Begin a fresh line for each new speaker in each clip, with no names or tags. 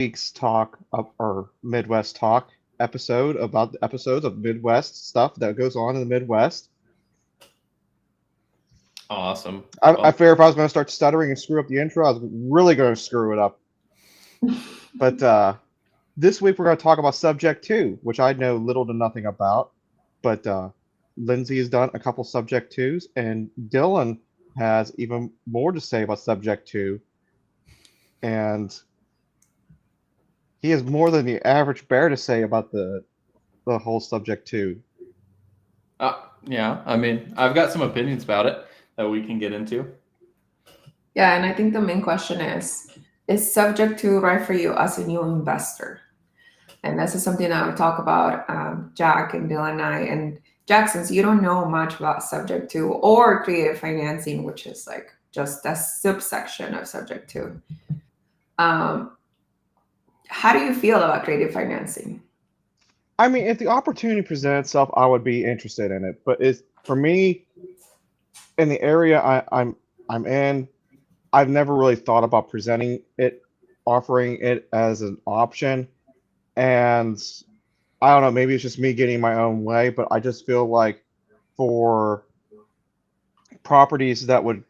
week's talk of our Midwest talk episode about the episodes of Midwest stuff that goes on in the Midwest.
Awesome.
I
Well,
fear if I was going to start stuttering and screw up the intro, I was really going to screw it up. But this week we're going to talk about Subject 2, which I know little to nothing about. But Lindsay has done a couple Subject 2s, and Dylan has even more to say about Subject 2. And he has more than the average bear to say about the whole Subject 2.
yeah, I mean, I've got some opinions about it that we can get into.
Yeah, and I think the main question is subject to right for you as a new investor? And this is something I would talk about, Jack and Bill and I. And Jack, since you don't know much about subject to or creative financing, which is like just a subsection of subject to, um, how do you feel about creative financing?
I mean, if the opportunity presented itself, I would be interested in it. But it's for me in the area I'm in. I've never really thought about presenting it, offering it as an option, and I don't know. Maybe it's just me getting my own way, but I just feel like for properties that would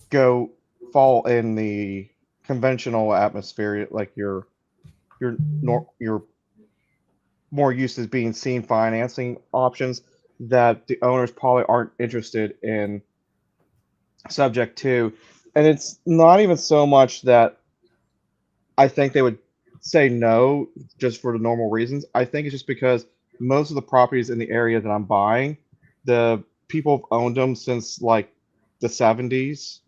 go fall in the conventional atmosphere, like your more used to being seen financing options, that the owners probably aren't interested in subject to. And it's not even so much that I think they would say no just for the normal reasons. I think it's just because most of the properties in the area that I'm buying, the people have owned them since like the 70s.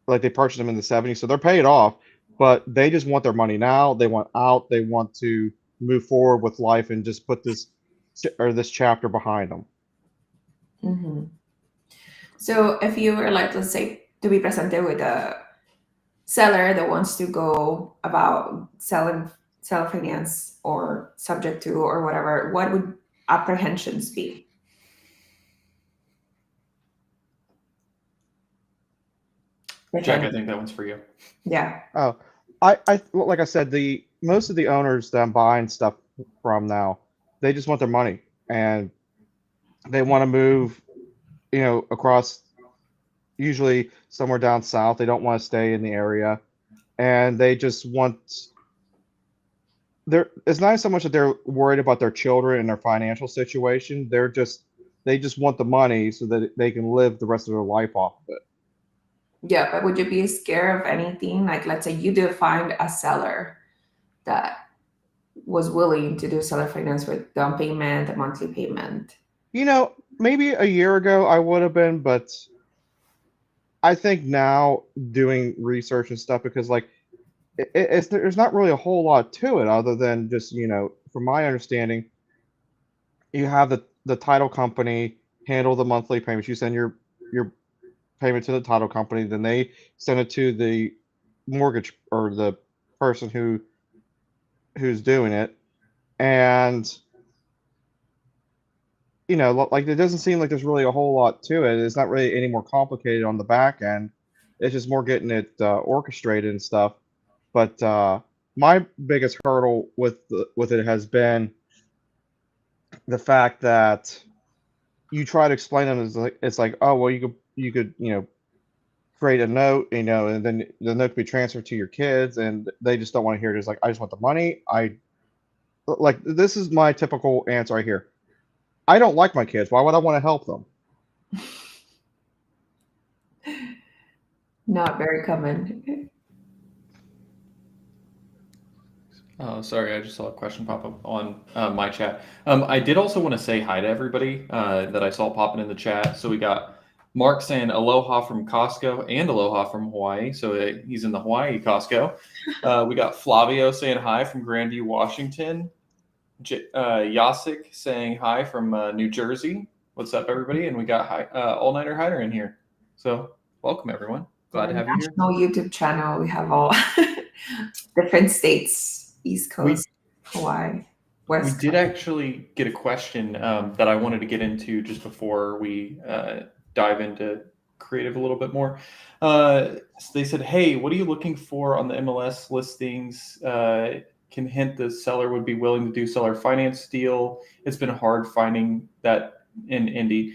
Like they purchased them in the 70s, so they're paid off, but they just want their money now. They want out. They want to move forward with life and just put this chapter behind them.
Hmm. So if you were like, let's say, to be presented with a seller that wants to go about selling sell finance or subject to or whatever, what would apprehensions be? If
Jack, I
any?
think that one's for you.
Yeah.
Oh, like I said, the most of the owners that I'm buying stuff from now, they just want their money and they want to move, across usually somewhere down south. They don't want to stay in the area, and they just want. It's not so much that they're worried about their children and their financial situation. They just want the money so that they can live the rest of their life off of it.
Yeah, but would you be scared of anything? Like, let's say you did find a seller that was willing to do seller finance with down payment, a monthly payment.
Maybe a year ago I would have been, but I think now doing research and stuff because like there's not really a whole lot to it other than just from my understanding, you have the title company handle the monthly payments. You send your payment to the title company, then they send it to the mortgage or the person who's doing it, and like it doesn't seem like there's really a whole lot to it. It's not really any more complicated on the back end. It's just more getting it orchestrated and stuff. But my biggest hurdle with it has been the fact that you try to explain them as like it's like, oh well, you could create a note, and then the note could be transferred to your kids, and they just don't want to hear it. It's like, I just want the money. I like this is my typical answer right here. I don't like my kids. Why would I want to help them?
Not very common.
Oh, sorry, I just saw a question pop up on my chat. I did also want to say hi to everybody that I saw popping in the chat. So we got Mark saying aloha from Costco and aloha from Hawaii. So he's in the Hawaii Costco. We got Flavio saying hi from Grandview, Washington. Yasik saying hi from New Jersey. What's up, everybody? And we got All Nighter Hider in here. So welcome, everyone. Glad
Our
to have you here.
national YouTube channel. We have all different states, East Coast, Hawaii,
We
West
did
Coast.
actually get a question that I wanted to get into just before we dive into creative a little bit more. They said, hey, what are you looking for on the MLS listings? Can hint the seller would be willing to do seller finance deal. It's been hard finding that in Indy.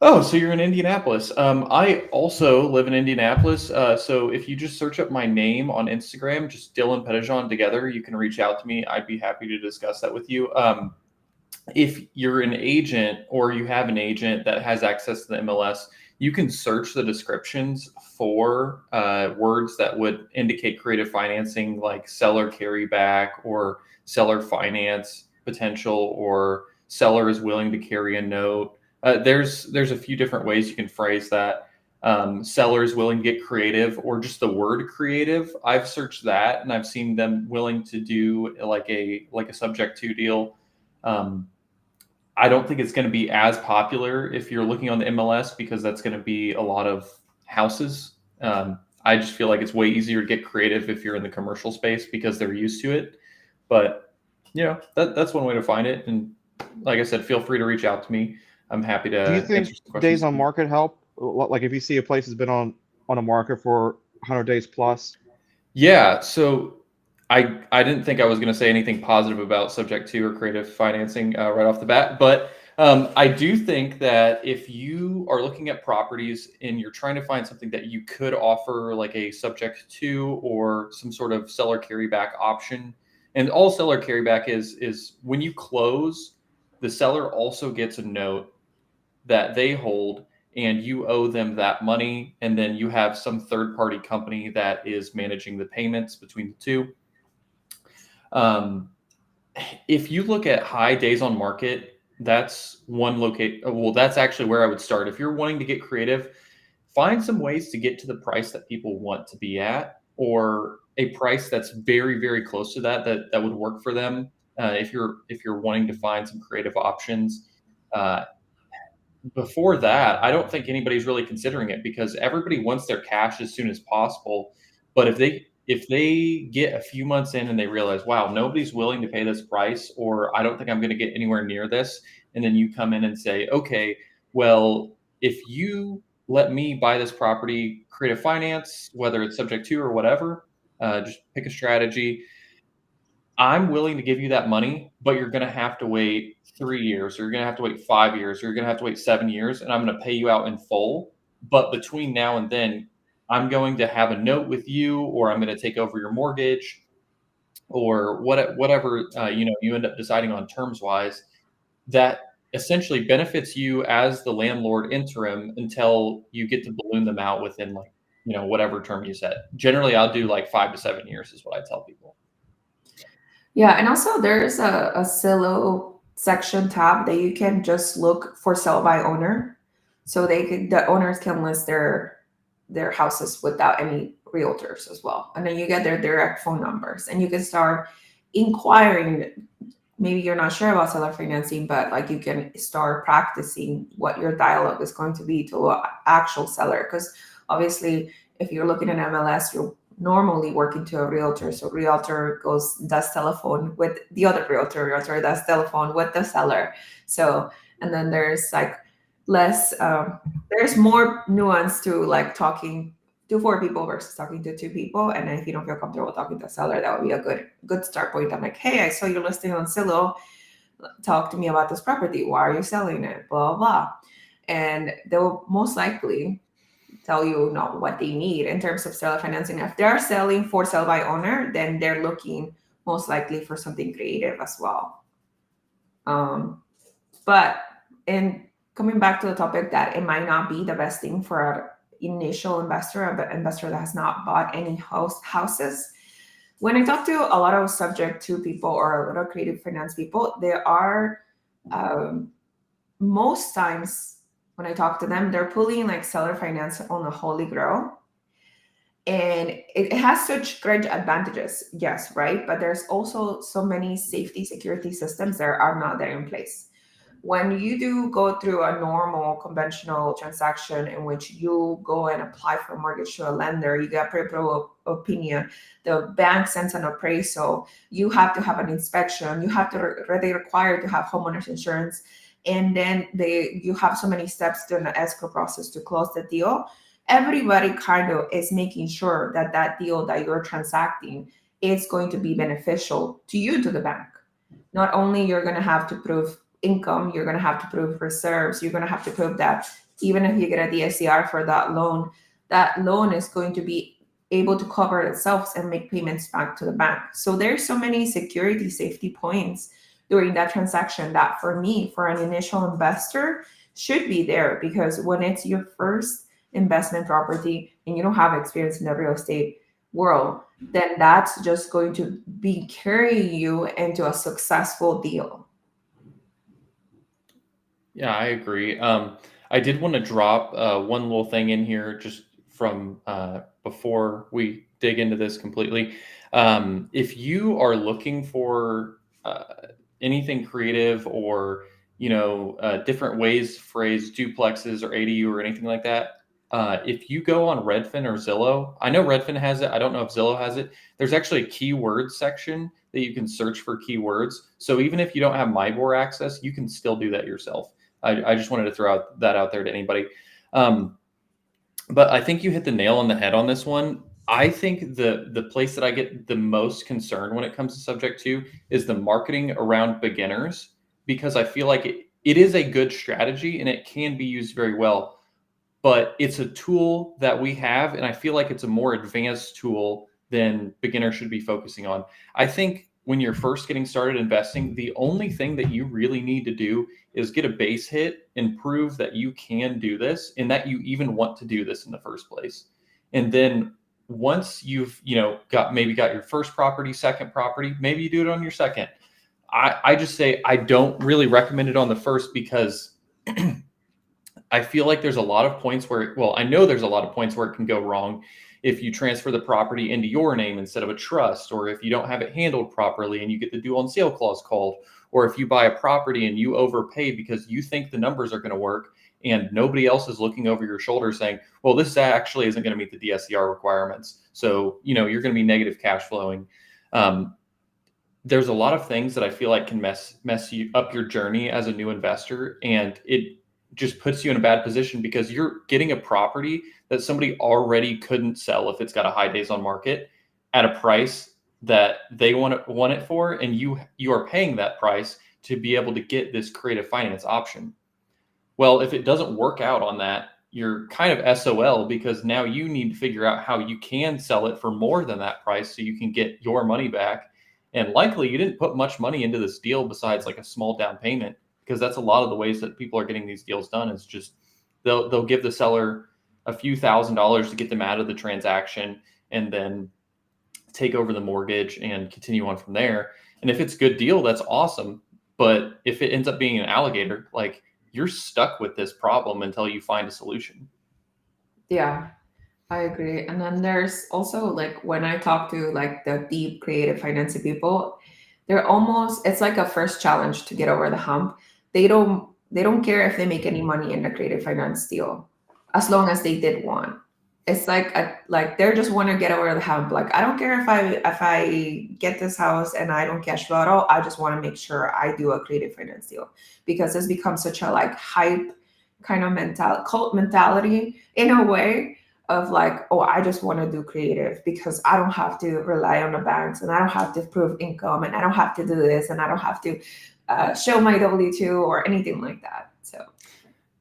Oh, so you're in Indianapolis. I also live in Indianapolis. So if you just search up my name on Instagram, just Dylan Pettijohn together, you can reach out to me. I'd be happy to discuss that with you. If you're an agent or you have an agent that has access to the MLS, you can search the descriptions for words that would indicate creative financing, like seller carryback or seller finance potential, or seller is willing to carry a note. There's a few different ways you can phrase that. Sellers willing to get creative, or just the word creative. I've searched that and I've seen them willing to do like a subject to deal. I don't think it's going to be as popular if you're looking on the MLS, because that's going to be a lot of houses. I just feel like it's way easier to get creative if you're in the commercial space because they're used to it. But that's one way to find it. And like I said, feel free to reach out to me. I'm happy to.
Do you think
answer some questions.
days on market help? Like if you see a place has been on a market for 100 days plus?
Yeah. So I didn't think I was going to say anything positive about subject to or creative financing right off the bat, but I do think that if you are looking at properties and you're trying to find something that you could offer like a subject to or some sort of seller carryback option, and all seller carryback is when you close, the seller also gets a note that they hold and you owe them that money, and then you have some third party company that is managing the payments between the two. If you look at high days on market, that's one locate. Well, that's actually where I would start. If you're wanting to get creative, find some ways to get to the price that people want to be at, or a price that's very, very close to that would work for them. If you're wanting to find some creative options, before that, I don't think anybody's really considering it, because everybody wants their cash as soon as possible. But if they get a few months in and they realize, wow, nobody's willing to pay this price, or I don't think I'm going to get anywhere near this, and then you come in and say, okay, well, if you let me buy this property, creative finance, whether it's subject to or whatever, just pick a strategy. I'm willing to give you that money, but you're going to have to wait 3 years, or you're going to have to wait 5 years, or you're going to have to wait 7 years, and I'm going to pay you out in full. But between now and then, I'm going to have a note with you, or I'm going to take over your mortgage, or whatever you end up deciding on terms wise, that essentially benefits you as the landlord interim until you get to balloon them out within whatever term you set. Generally, I'll do like 5 to 7 years is what I tell people.
Yeah, and also there's a Zillow section tab that you can just look for sell by owner, so the owners can list their houses without any realtors as well, and then you get their direct phone numbers, and you can start inquiring. Maybe you're not sure about seller financing, but like you can start practicing what your dialogue is going to be to an actual seller, because obviously if you're looking at MLS, you're normally working to a realtor. So realtor does telephone with the other realtor does telephone with the seller. So, and then there's like less, there's more nuance to like talking to 4 people versus talking to 2 people. And then if you don't feel comfortable talking to a seller, that would be a good start point. I'm like, hey, I saw your listing on Zillow. Talk to me about this property. Why are you selling it? Blah, blah. And they'll most likely tell you what they need in terms of seller financing. If they're selling for sell by owner, then they're looking most likely for something creative as well. But in coming back to the topic that it might not be the best thing for an initial investor, an investor that has not bought any houses. When I talk to a lot of subject to people or a lot of creative finance people, there are most times when I talk to them, they're pulling like seller finance on a holy grail. And it has such great advantages, yes, right? But there's also so many security systems that are not there in place. When you do go through a normal conventional transaction in which you go and apply for a mortgage to a lender, you get pre-approval opinion, the bank sends an appraisal, you have to have an inspection, you have to they're required to have homeowners insurance. and then you have so many steps during the escrow process to close the deal. Everybody kind of is making sure that that deal that you're transacting is going to be beneficial to you, to the bank. Not only you're going to have to prove income, you're going to have to prove reserves, you're going to have to prove that even if you get a DSCR for that loan is going to be able to cover itself and make payments back to the bank. So there's so many security safety points during that transaction that for me, for an initial investor, should be there, because when it's your first investment property and you don't have experience in the real estate world, then that's just going to be carrying you into a successful deal.
Yeah, I agree. I did want to drop one little thing in here just from before we dig into this completely. If you are looking for anything creative, or different ways to phrase duplexes or ADU or anything like that, if you go on Redfin or Zillow, I know Redfin has it, I don't know if Zillow has it. There's actually a keyword section that you can search for keywords. So even if you don't have MyBor access, you can still do that yourself. I just wanted to throw that out there to anybody. But I think you hit the nail on the head on this one. I think the place that I get the most concerned when it comes to subject to is the marketing around beginners, because I feel like it is a good strategy and it can be used very well, but it's a tool that we have, and I feel like it's a more advanced tool than beginners should be focusing on. I think when you're first getting started investing, the only thing that you really need to do is get a base hit and prove that you can do this and that you even want to do this in the first place. And then once you've got your first property, second property, maybe you do it on your second. I just say I don't really recommend it on the first, because I feel like there's a lot of points where, I know there's a lot of points where it can go wrong if you transfer the property into your name instead of a trust, or if you don't have it handled properly and you get the due on sale clause called, or if you buy a property and you overpay because you think the numbers are going to work and nobody else is looking over your shoulder saying, well, this actually isn't going to meet the DSCR requirements. So, you're going to be negative cash flowing. There's a lot of things that I feel like can mess you up your journey as a new investor. And it just puts you in a bad position because you're getting a property that somebody already couldn't sell if it's got a high days on market at a price that they want it for, and you are paying that price to be able to get this creative finance option. Well, if it doesn't work out on that, you're kind of SOL, because now you need to figure out how you can sell it for more than that price so you can get your money back. And likely you didn't put much money into this deal besides like a small down payment, because that's a lot of the ways that people are getting these deals done. It's just they'll give the seller a few $1,000s to get them out of the transaction and then take over the mortgage and continue on from there. And if it's a good deal, that's awesome. But if it ends up being an alligator, like, you're stuck with this problem until you find a solution.
Yeah, I agree. And then there's also, like, when I talk to like the deep creative financing people, it's like a first challenge to get over the hump. They don't care if they make any money in the creative finance deal, as long as they did one. It's like they just want to get over the hump. Like, I don't care if I get this house and I don't cash flow at all. I just want to make sure I do a creative finance deal, because this becomes such a like hype kind of cult mentality in a way of like, oh, I just want to do creative because I don't have to rely on the banks, and I don't have to prove income, and I don't have to do this, and I don't have to show my W-2 or anything like that. So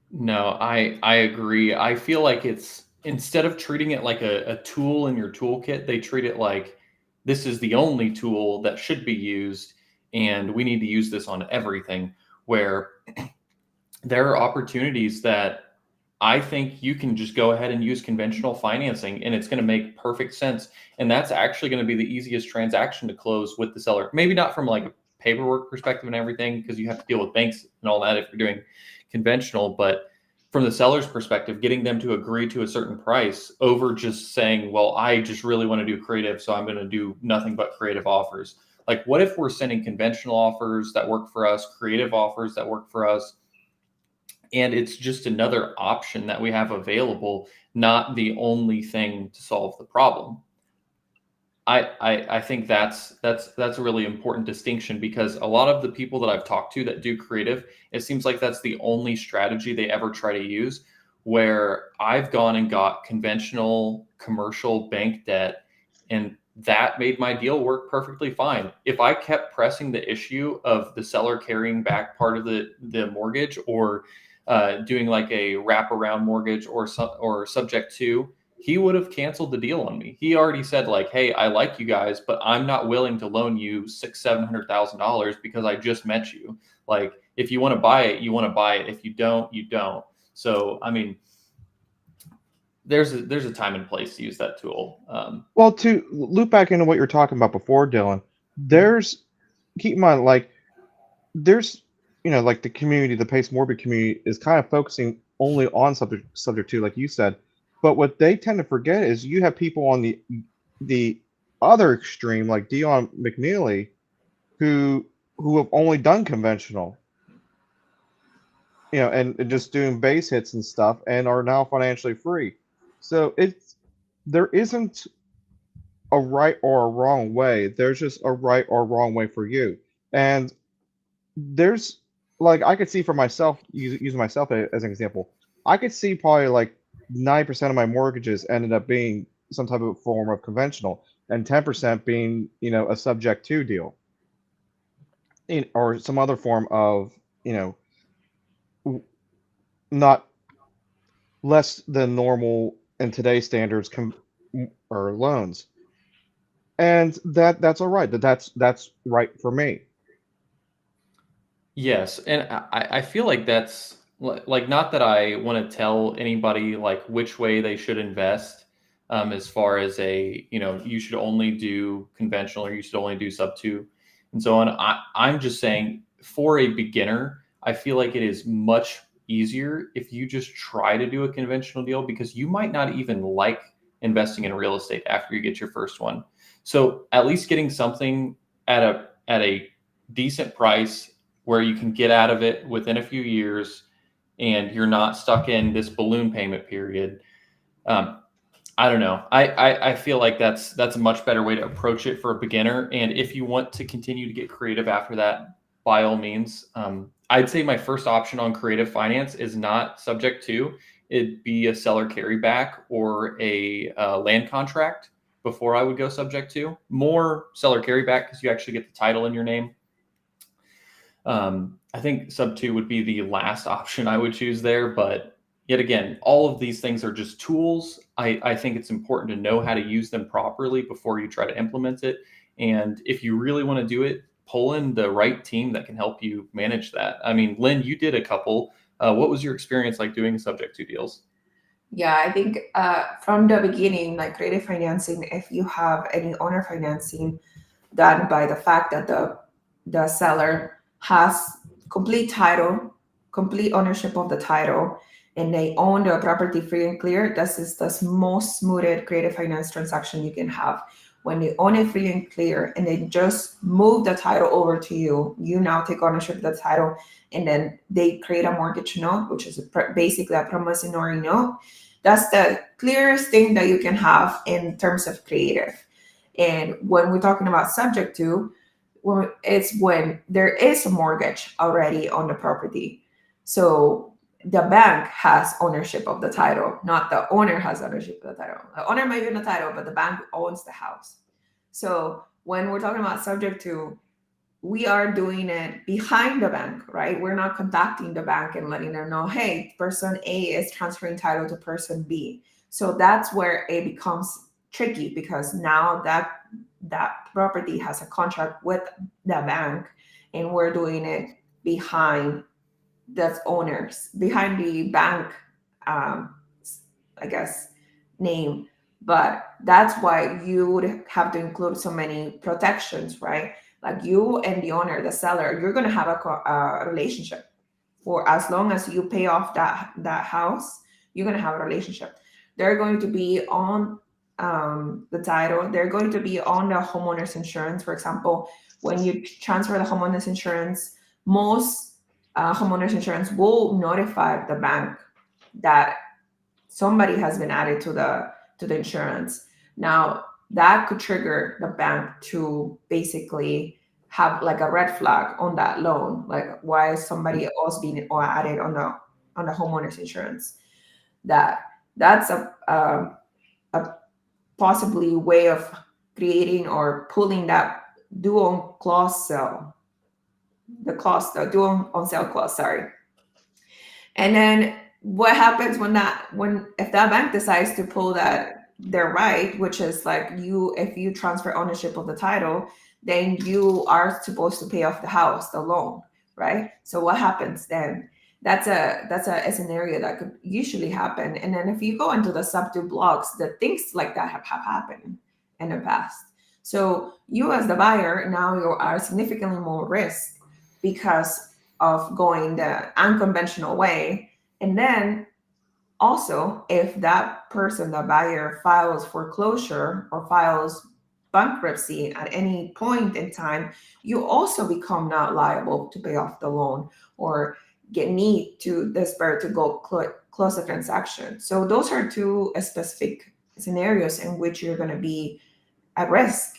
no, I agree. I feel like it's, instead of treating it like a tool in your toolkit, they treat it like this is the only tool that should be used, and we need to use this on everything, where there are opportunities that I think you can just go ahead and use conventional financing, and it's going to make perfect sense. And that's actually going to be the easiest transaction to close with the seller. Maybe not from like a paperwork perspective and everything, because you have to deal with banks and all that if you're doing conventional, but from the seller's perspective, getting them to agree to a certain price over just saying, well, I just really want to do creative, so I'm going to do nothing but creative offers. Like, what if we're sending conventional offers that work for us, creative offers that work for us, and it's just another option that we have available, not the only thing to solve the problem? I think that's a really important distinction, because a lot of the people that I've talked to that do creative, it seems like that's the only strategy they ever try to use. Where I've gone and got conventional commercial bank debt, and that made my deal work perfectly fine. If I kept pressing the issue of the seller carrying back part of the mortgage, or doing like a wraparound mortgage, or subject to, he would have canceled the deal on me. He already said like, "Hey, I like you guys, but I'm not willing to loan you $600,000-$700,000 because I just met you. Like, if you want to buy it, you want to buy it. If you don't, you don't." So, I mean, there's a time and place to use that tool.
Well, to loop back into what you were talking about before, Dylan, there's keep in mind, like, there's like the community, the Pace Morbid community is kind of focusing only on subject to, like you said. But what they tend to forget is you have people on the other extreme, like Dion McNeely, who have only done conventional, and just doing base hits and stuff, and are now financially free. So there isn't a right or a wrong way. There's just a right or wrong way for you. And there's, like, I could see for myself, using myself as an example, I could see probably like 9% of my mortgages ended up being some type of form of conventional, and 10% being, a subject to deal, or some other form of, not less than normal in today's standards, or loans. And that's all right. That's right for me.
Yes, and I feel like that's like, not that I want to tell anybody like which way they should invest, as far as you should only do conventional, or you should only do sub two, and so on. I'm just saying, for a beginner, I feel like it is much easier if you just try to do a conventional deal, because you might not even like investing in real estate after you get your first one. So at least getting something at a decent price, where you can get out of it within a few years, and you're not stuck in this balloon payment period. I don't know. I feel like that's a much better way to approach it for a beginner. And if you want to continue to get creative after that, by all means. I'd say my first option on creative finance is not subject to. It'd be a seller carryback or a land contract before I would go subject to. More seller carryback, because you actually get the title in your name. I think sub two would be the last option I would choose there, but yet again, all of these things are just tools. I think it's important to know how to use them properly before you try to implement it. And if you really want to do it, pull in the right team that can help you manage that. I mean, Lynn, you did a couple. What was your experience like doing subject to deals?
Yeah, I think from the beginning, like creative financing, if you have any owner financing done by the fact that the seller has complete title, complete ownership of the title, and they own the property free and clear, this is the most smoothed creative finance transaction you can have. When they own it free and clear, and they just move the title over to you, you now take ownership of the title, and then they create a mortgage note, which is basically a promissory note. That's the clearest thing that you can have in terms of creative. And when we're talking about subject to, it's when there is a mortgage already on the property. So the bank has ownership of the title, not the owner has ownership of the title. The owner might be in the title, but the bank owns the house. So when we're talking about subject to, we are doing it behind the bank, right? We're not contacting the bank and letting them know, hey, person A is transferring title to person B. So that's where it becomes tricky, because now that property has a contract with the bank, and we're doing it behind the owners, behind the bank, I guess, name. But that's why you would have to include so many protections, right? Like, you and the owner, the seller, you're going to have a relationship for as long as you pay off that house. You're going to have a relationship. They're going to be on the title. They're going to be on the homeowner's insurance. For example, when you transfer the homeowner's insurance, most homeowner's insurance will notify the bank that somebody has been added to the insurance. Now, that could trigger the bank to basically have like a red flag on that loan. Like, why is somebody else being added on the homeowner's insurance? That's a possibly way of creating or pulling that due on clause sale, the due on sale clause, sorry. And then what happens when if that bank decides to pull that their right, which is like if you transfer ownership of the title, then you are supposed to pay off the house, the loan, right? So what happens then? That's a scenario that could usually happen. And then if you go into the subdue blocks, the things like that have happened in the past. So you as the buyer, now you are significantly more risk because of going the unconventional way. And then also, if that person, the buyer, files foreclosure or files bankruptcy at any point in time, you also become not liable to pay off the loan or need to despair to go close the transaction. So those are two specific scenarios in which you're going to be at risk.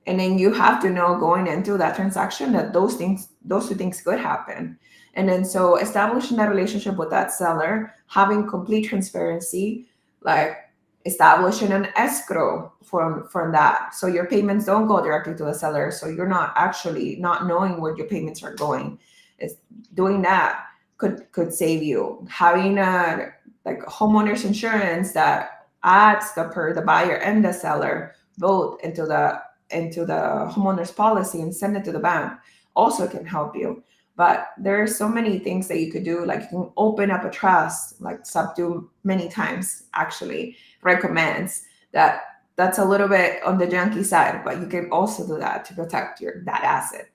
And then you have to know going into that transaction that those two things could happen. And then so establishing that relationship with that seller, having complete transparency, like establishing an escrow from that. So your payments don't go directly to the seller. So you're not actually not knowing where your payments are going. It's doing that could save you. Having a like homeowner's insurance that adds the buyer and the seller both into the homeowner's policy and send it to the bank also can help you. But there are so many things that you could do. Like you can open up a trust, like Subdue many times actually recommends that. That's a little bit on the junky side, but you can also do that to protect that asset.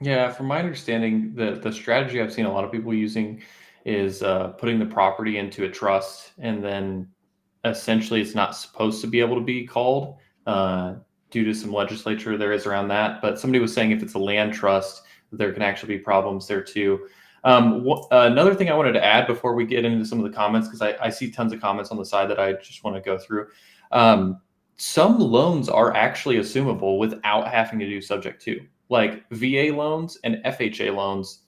Yeah, from my understanding, the strategy I've seen a lot of people using is putting the property into a trust, and then essentially it's not supposed to be able to be called due to some legislature there is around that. But somebody was saying if it's a land trust, there can actually be problems there too. Another thing I wanted to add before we get into some of the comments, because I see tons of comments on the side that I just want to go through. Some loans are actually assumable without having to do subject to. Like VA loans and FHA loans,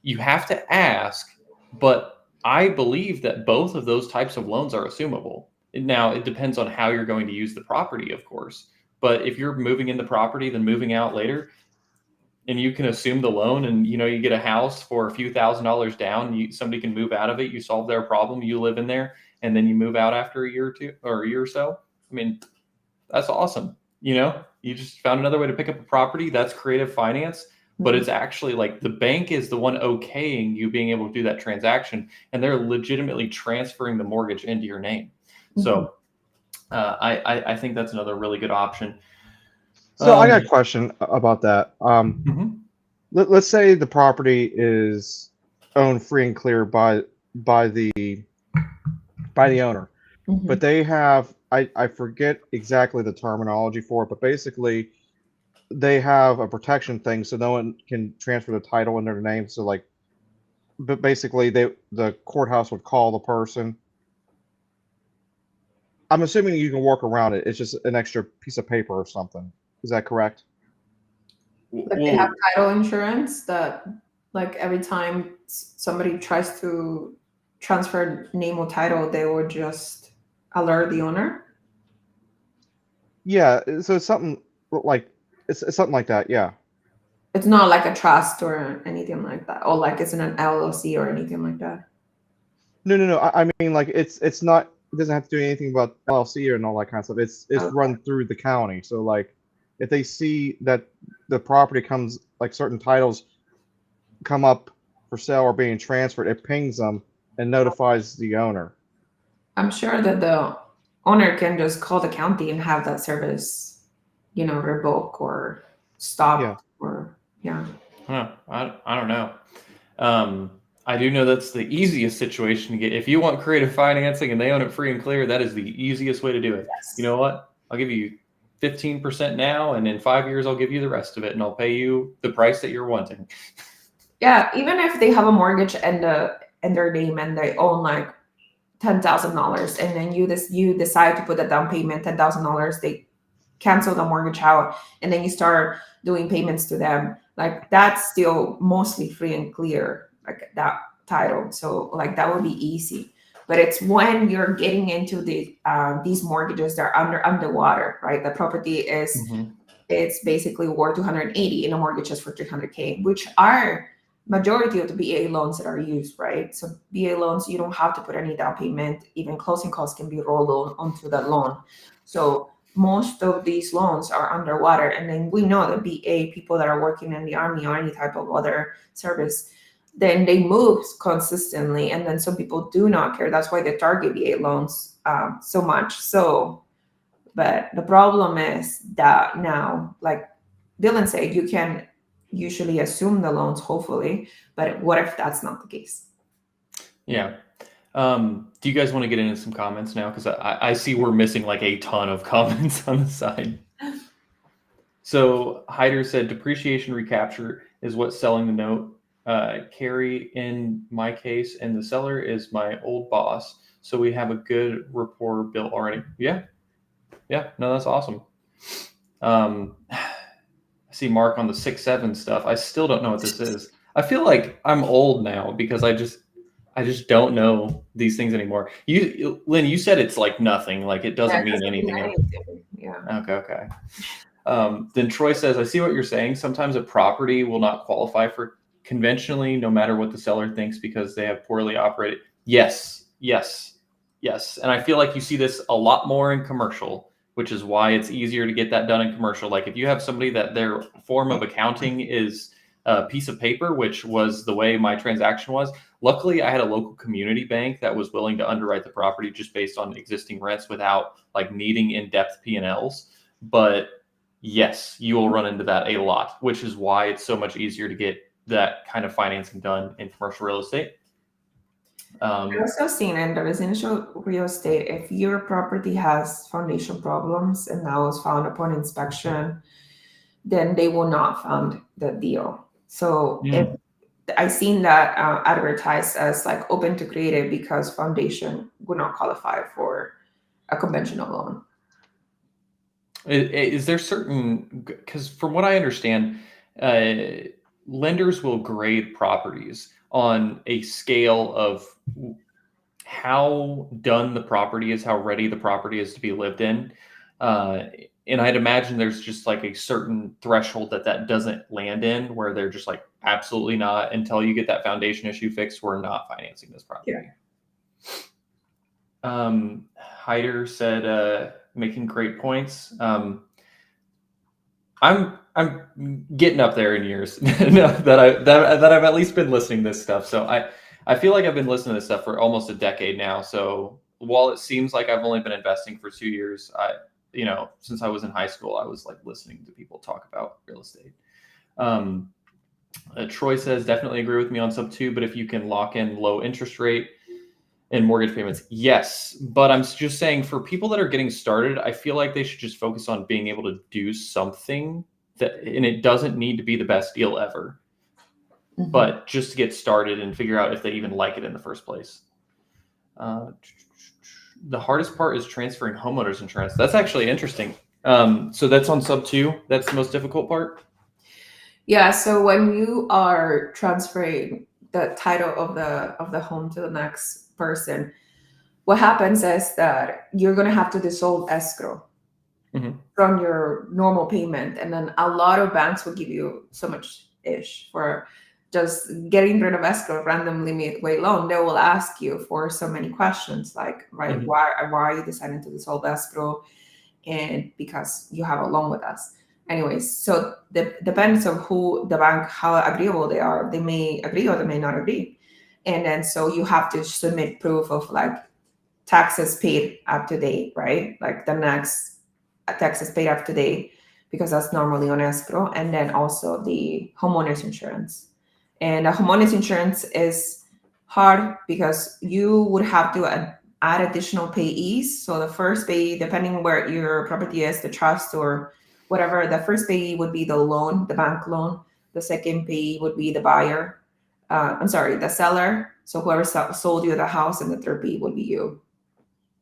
you have to ask, but I believe that both of those types of loans are assumable. Now, it depends on how you're going to use the property, of course. But if you're moving in the property, then moving out later, and you can assume the loan and, you get a house for a few $1,000s down, somebody can move out of it, you solve their problem, you live in there, and then you move out after a year or two or a year or so. I mean, that's awesome. You just found another way to pick up a property. That's creative finance, but it's actually like the bank is the one okaying you being able to do that transaction, and they're legitimately transferring the mortgage into your name. So I think that's another really good option.
So I got a question about that. Let's say the property is owned free and clear by the owner, but they have I forget exactly the terminology for it, but basically they have a protection thing so no one can transfer the title in their name. So but basically the courthouse would call the person. I'm assuming you can work around it. It's just an extra piece of paper or something. Is that correct?
Like they have title insurance that, like, every time somebody tries to transfer name or title, they would just alert the owner.
Yeah, so it's something like it's something like that. Yeah.
It's not like a trust or anything like that, or like it's in an LLC or anything like that.
No. I mean, like it's not. It doesn't have to do anything about LLC and all that kind of stuff. It's run through the county. So like, if they see that the property comes, like certain titles come up for sale or being transferred, it pings them and notifies the owner.
I'm sure that the owner can just call the county and have that service, revoke or stop
I don't know. I do know that's the easiest situation to get. If you want creative financing and they own it free and clear, that is the easiest way to do it.
Yes.
You know what? I'll give you 15% now, and in 5 years, I'll give you the rest of it, and I'll pay you the price that you're wanting.
Yeah, even if they have a mortgage in their name and they own like $10,000, and then you decide to put a down payment $10,000, cancel the mortgage out and then you start doing payments to them, like that's still mostly free and clear, like that title. So like that would be easy. But it's when you're getting into these mortgages that are underwater, right? The property is
Mhm.
it's basically worth 280 and the mortgage is for 300K, which are majority of the BA loans that are used, right? So BA loans, you don't have to put any down payment. Even closing costs can be rolled onto that loan. So most of these loans are underwater. And then we know that BA people that are working in the army or any type of other service, then they move consistently. And then some people do not care. That's why they target BA loans so much. So, but the problem is that now, like Dylan said, you can usually assume the loans, hopefully, but what if that's not the case?
Yeah. Do you guys want to get into some comments now? Because I see we're missing like a ton of comments on the side. So Hyder said depreciation recapture is what's selling the note. Carrie, in my case, and the seller is my old boss. So we have a good rapport built already. Yeah. Yeah. No, that's awesome. I see Mark on the 6-7 stuff. I still don't know what this is. I feel like I'm old now because I just don't know these things anymore. Lynn, you said it's like nothing, like it doesn't mean anything.
Yeah.
Okay. Then Troy says, I see what you're saying. Sometimes a property will not qualify for conventionally, no matter what the seller thinks, because they have poorly operated. Yes. And I feel like you see this a lot more in commercial, which is why it's easier to get that done in commercial. Like if you have somebody that their form of accounting is a piece of paper, which was the way my transaction was. Luckily, I had a local community bank that was willing to underwrite the property just based on existing rents without like needing in-depth P&Ls. But yes, you will run into that a lot, which is why it's so much easier to get that kind of financing done in commercial real estate.
I've also seen in the residential real estate, if your property has foundation problems and that was found upon inspection, then they will not fund the deal. So if I've seen that advertised as like open to creative because foundation would not qualify for a conventional loan.
Is there certain, because from what I understand, lenders will grade properties on a scale of how done the property is, how ready the property is to be lived in. And I'd imagine there's just like a certain threshold that doesn't land in where they're just like, absolutely not. Until you get that foundation issue fixed, we're not financing this property.
Yeah.
Hyder said, making great points. I'm getting up there in years that I've at least been listening to this stuff. So I feel like I've been listening to this stuff for almost a decade now. So while it seems like I've only been investing for 2 years, since I was in high school, I was like listening to people talk about real estate. Troy says, definitely agree with me on sub 2, but if you can lock in low interest rate and mortgage payments, yes. But I'm just saying for people that are getting started, I feel like they should just focus on being able to do something and it doesn't need to be the best deal ever, but just to get started and figure out if they even like it in the first place. The hardest part is transferring homeowners insurance. That's actually interesting. So that's on sub 2. That's the most difficult part.
Yeah. So when you are transferring the title of the home to the next person, what happens is that you're going to have to dissolve escrow from your normal payment. And then a lot of banks will give you so much ish for just getting rid of escrow, random limit way loan. They will ask you for so many questions like, right, why are you deciding to dissolve escrow? And because you have a loan with us. Anyways, so depends on who the bank, how agreeable they are. They may agree or they may not agree. And then so you have to submit proof of like taxes paid up to date, right? Like the next taxes paid up to date, because that's normally on escrow. And then also the homeowner's insurance. And the homeowner's insurance is hard because you would have to add additional payees. So the first payee, depending where your property is, the trust or whatever, the first payee would be the loan, the bank loan. The second payee would be the buyer. The seller. So whoever sold you the house, and the third payee would be you.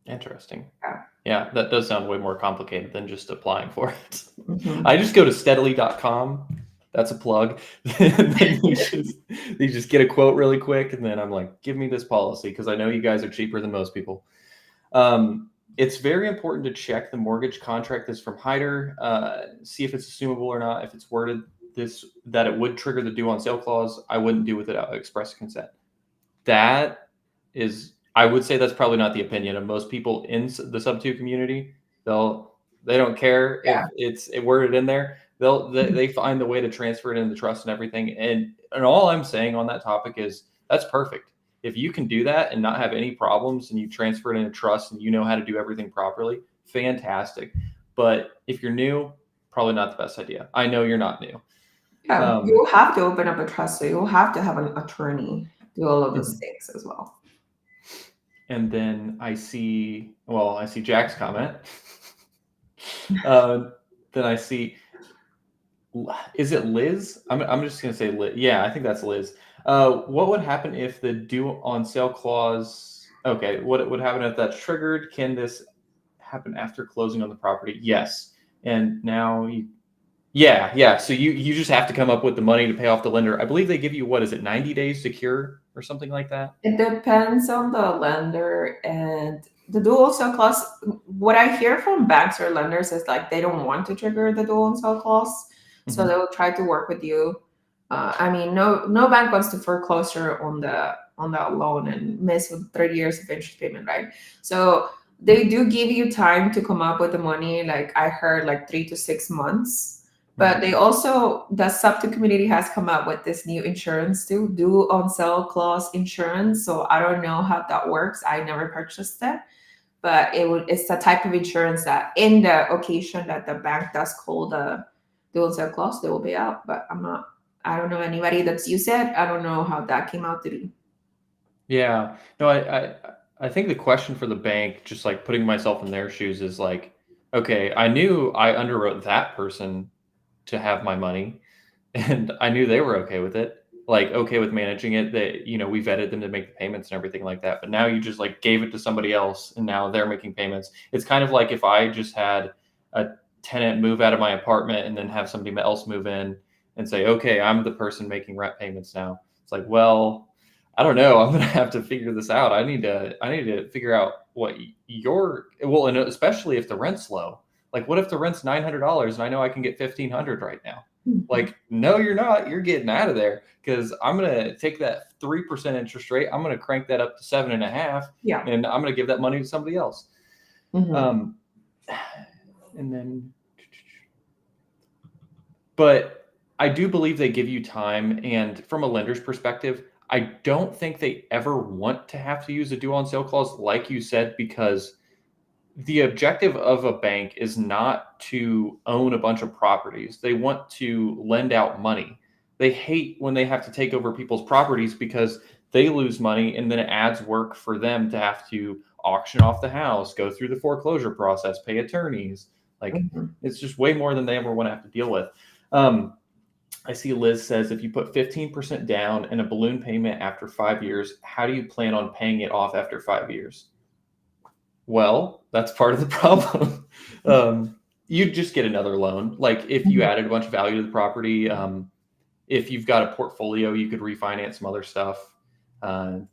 Interesting.
Yeah.
Yeah, that does sound way more complicated than just applying for it.
Mhm.
I just go to steadily.com. That's a plug. And then you just get a quote really quick, and then I'm like, give me this policy because I know you guys are cheaper than most people. It's very important to check the mortgage contract that's from Hyder, see if it's assumable or not. If it's worded that it would trigger the due on sale clause, I wouldn't do without express consent. That is, I would say that's probably not the opinion of most people in the sub two community. They don't care if
Yeah.
it's worded in there. They find the way to transfer it into trust and everything. And all I'm saying on that topic is that's perfect. If you can do that and not have any problems and you transfer it into trust and you know how to do everything properly, fantastic. But if you're new, probably not the best idea. I know you're not new.
Yeah, you'll have to open up a trust, so you'll have to have an attorney do all of those things as well.
And then I see Jack's comment. Then I see, is it Liz? I'm just gonna say Liz. Yeah, I think that's Liz. What would happen if the due on sale clause? Okay, what would happen if that's triggered? Can this happen after closing on the property? Yes. And now yeah. So you just have to come up with the money to pay off the lender. I believe they give you, what is it, 90 days to cure or something like that?
It depends on the lender and the dual sale clause. What I hear from banks or lenders is like they don't want to trigger the dual sale clause, so
Mhm.
they'll try to work with you. I mean, no bank wants to foreclosure on the loan and miss with 30 years of interest payment, right? So they do give you time to come up with the money. Like I heard, like 3 to 6 months. But they also, the sub2 community has come up with this new insurance too, due on sale clause insurance. So I don't know how that works. I never purchased it, but it's the type of insurance that in the occasion that the bank does call the due on sale clause, they will pay out. But I don't know anybody that's used it. I don't know how that came out to be.
Yeah. No, I think the question for the bank, just like putting myself in their shoes, is like, okay, I knew I underwrote that person to have my money, and I knew they were okay with it, like okay with managing it. That we vetted them to make the payments and everything like that. But now you just like gave it to somebody else, and now they're making payments. It's kind of like if I just had a tenant move out of my apartment and then have somebody else move in and say, okay, I'm the person making rent payments now. It's like, well, I don't know. I'm gonna have to figure this out. I need to figure out what and especially if the rent's low. Like, what if the rent's $900 and I know I can get $1,500 right now? Like, no, you're not. You're getting out of there because I'm gonna take that 3% interest rate. I'm gonna crank that up to 7.5,
Yeah.
and I'm gonna give that money to somebody else.
Mhm.
And then, but I do believe they give you time, and from a lender's perspective, I don't think they ever want to have to use a due on sale clause, like you said, because the objective of a bank is not to own a bunch of properties. They want to lend out money. They hate when they have to take over people's properties because they lose money and then it adds work for them to have to auction off the house, go through the foreclosure process, pay attorneys. Like it's just way more than they ever want to have to deal with. I see Liz says, if you put 15% down and a balloon payment after 5 years, how do you plan on paying it off after 5 years? Well, that's part of the problem. You just get another loan. Like if you added a bunch of value to the property, if you've got a portfolio, you could refinance some other stuff,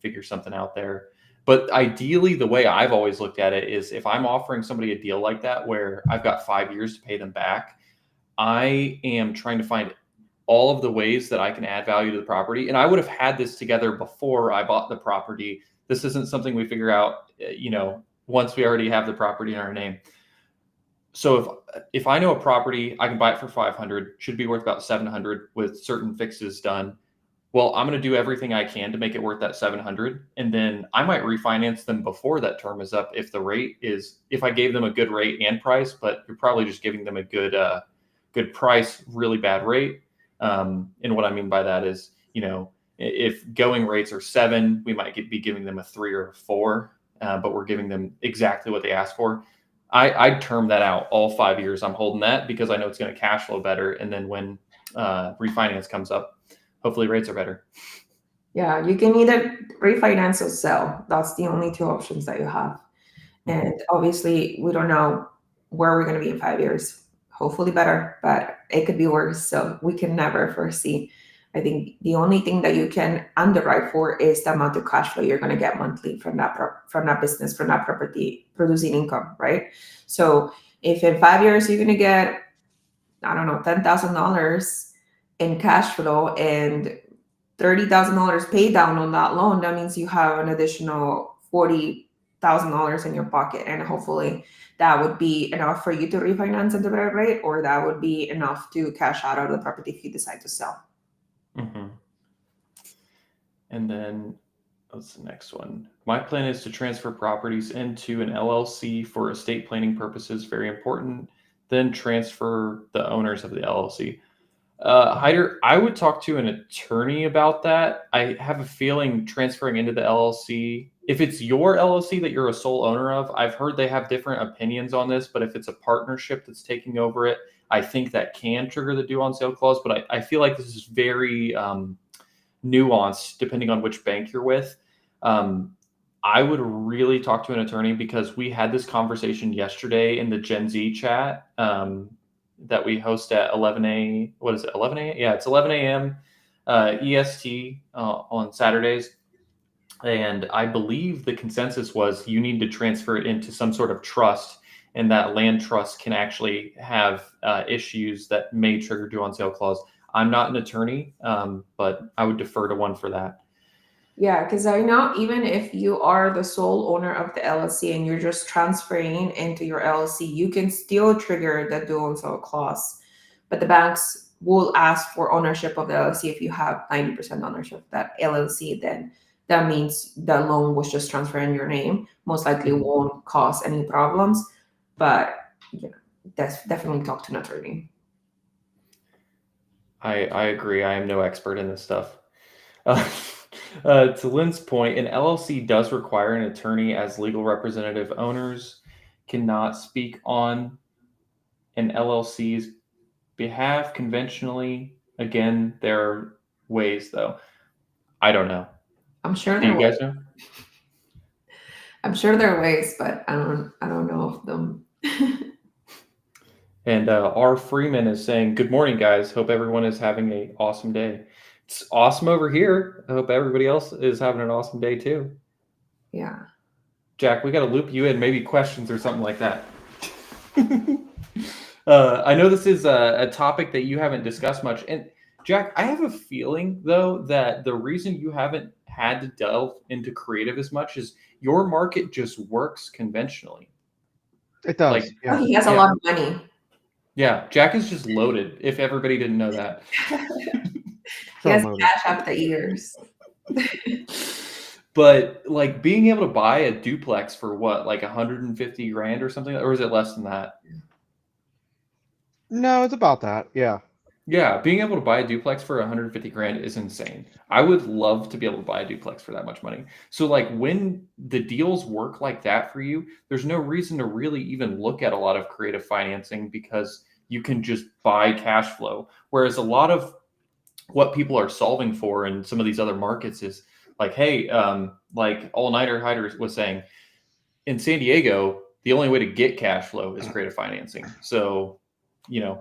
figure something out there. But ideally, the way I've always looked at it is if I'm offering somebody a deal like that, where I've got 5 years to pay them back, I am trying to find all of the ways that I can add value to the property. And I would have had this together before I bought the property. This isn't something we figure out, once we already have the property in our name. So if I know a property, I can buy it for 500, should be worth about 700 with certain fixes done. Well, I'm going to do everything I can to make it worth that 700. And then I might refinance them before that term is up. If I gave them a good rate and price, but you're probably just giving them a good price, really bad rate. And what I mean by that is, if going rates are 7, we might be giving them a 3 or a 4, but we're giving them exactly what they asked for. I'd term that out all 5 years. I'm holding that because I know it's going to cash flow better. And then when refinance comes up, hopefully rates are better.
Yeah, you can either refinance or sell. That's the only 2 options that you have. And obviously, we don't know where we're going to be in 5 years. Hopefully better, but it could be worse. So we can never foresee. I think the only thing that you can underwrite for is the amount of cash flow you're going to get monthly from that business, from that property producing income, right? So if in 5 years you're going to get, I don't know, $10,000 in cash flow and $30,000 paid down on that loan, that means you have an additional $40,000 in your pocket, and hopefully that would be enough for you to refinance at the better rate, or that would be enough to cash out of the property if you decide to sell.
Mm-hmm. And then what's the next one? My plan is to transfer properties into an LLC for estate planning purposes. Very important. Then transfer the owners of the LLC. Hyder, I would talk to an attorney about that. I have a feeling transferring into the LLC, if it's your LLC that you're a sole owner of, I've heard they have different opinions on this, but if it's a partnership that's taking over it, I think that can trigger the due on sale clause. But I feel like this is very nuanced depending on which bank you're with. I would really talk to an attorney because we had this conversation yesterday in the Gen Z chat that we host at 11 a. What is it? 11 a. Yeah, it's 11 a.m. EST on Saturdays, and I believe the consensus was you need to transfer it into some sort of trust, and that land trust can actually have issues that may trigger due on sale clause. I'm not an attorney, but I would defer to one for that.
Yeah, because I know even if you are the sole owner of the LLC and you're just transferring into your LLC, you can still trigger the due on sale clause. But the banks will ask for ownership of the LLC. If you have 90% ownership of that LLC, then that means the loan was just transferred in your name. Most likely won't cause any problems. But yeah, that's definitely talk to an attorney.
I agree. I am no expert in this stuff. To Lynn's point, an LLC does require an attorney as legal representative. Owners cannot speak on an LLC's behalf conventionally. Again, there are ways, though. I don't know.
I'm sure
Do
there
you guys know?
I'm sure there are ways, but I don't know of them.
And R. Freeman is saying, "Good morning, guys. Hope everyone is having an awesome day." It's awesome over here. I hope everybody else is having an awesome day too.
Yeah.
Jack, we got to loop you in, maybe questions or something like that. I know this is a topic that you haven't discussed much. And Jack, I have a feeling, though, that the reason you haven't had to delve into creative as much is your market just works conventionally.
It does.
Like,
yeah.
He has a lot of money.
Yeah, Jack is just loaded, if everybody didn't know that.
He has
Loaded.
cash after years.
But like being able to buy a duplex for what, like 150 grand or something, or is it less than that?
No, it's about that. Yeah.
Yeah, being able to buy a duplex for 150 grand is insane. I would love to be able to buy a duplex for that much money. So like when the deals work like that for you, there's no reason to really even look at a lot of creative financing because you can just buy cash flow. Whereas a lot of what people are solving for in some of these other markets is like, hey, like All-Nighter Hyder was saying, in San Diego, the only way to get cash flow is creative financing. So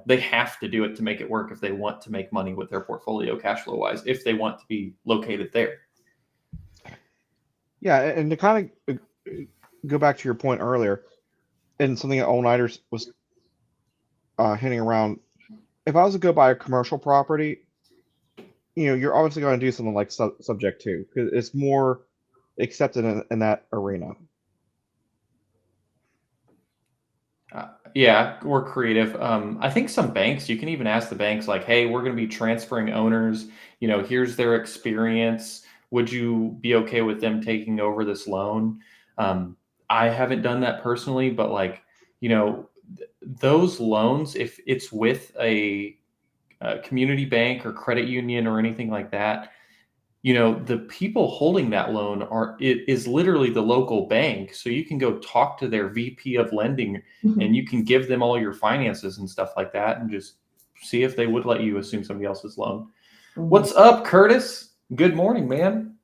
they have to do it to make it work if they want to make money with their portfolio cash flow wise, if they want to be located there.
Yeah, and to kind of go back to your point earlier, and something that All-Nighters was hinting around, if I was to go buy a commercial property, you're obviously going to do something like subject to, because it's more accepted in that arena.
Yeah, we're creative. I think some banks, you can even ask the banks like, hey, we're going to be transferring owners. Here's their experience. Would you be okay with them taking over this loan? I haven't done that personally, but like, those loans, if it's with a community bank or credit union or anything like that, the people holding that loan is literally the local bank. So you can go talk to their VP of lending and you can give them all your finances and stuff like that and just see if they would let you assume somebody else's loan. Mm-hmm. What's up, Curtis? Good morning, man.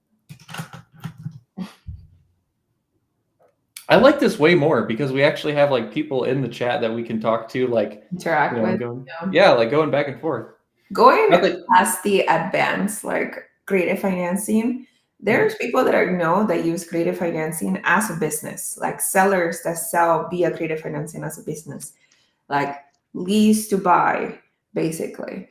I like this way more because we actually have like people in the chat that we can talk to, like
interact with.
going back and forth.
Going
Not that-
past the advanced, like creative financing, there's people that I know that use creative financing as a business, like sellers that sell via creative financing as a business, like lease to buy, basically.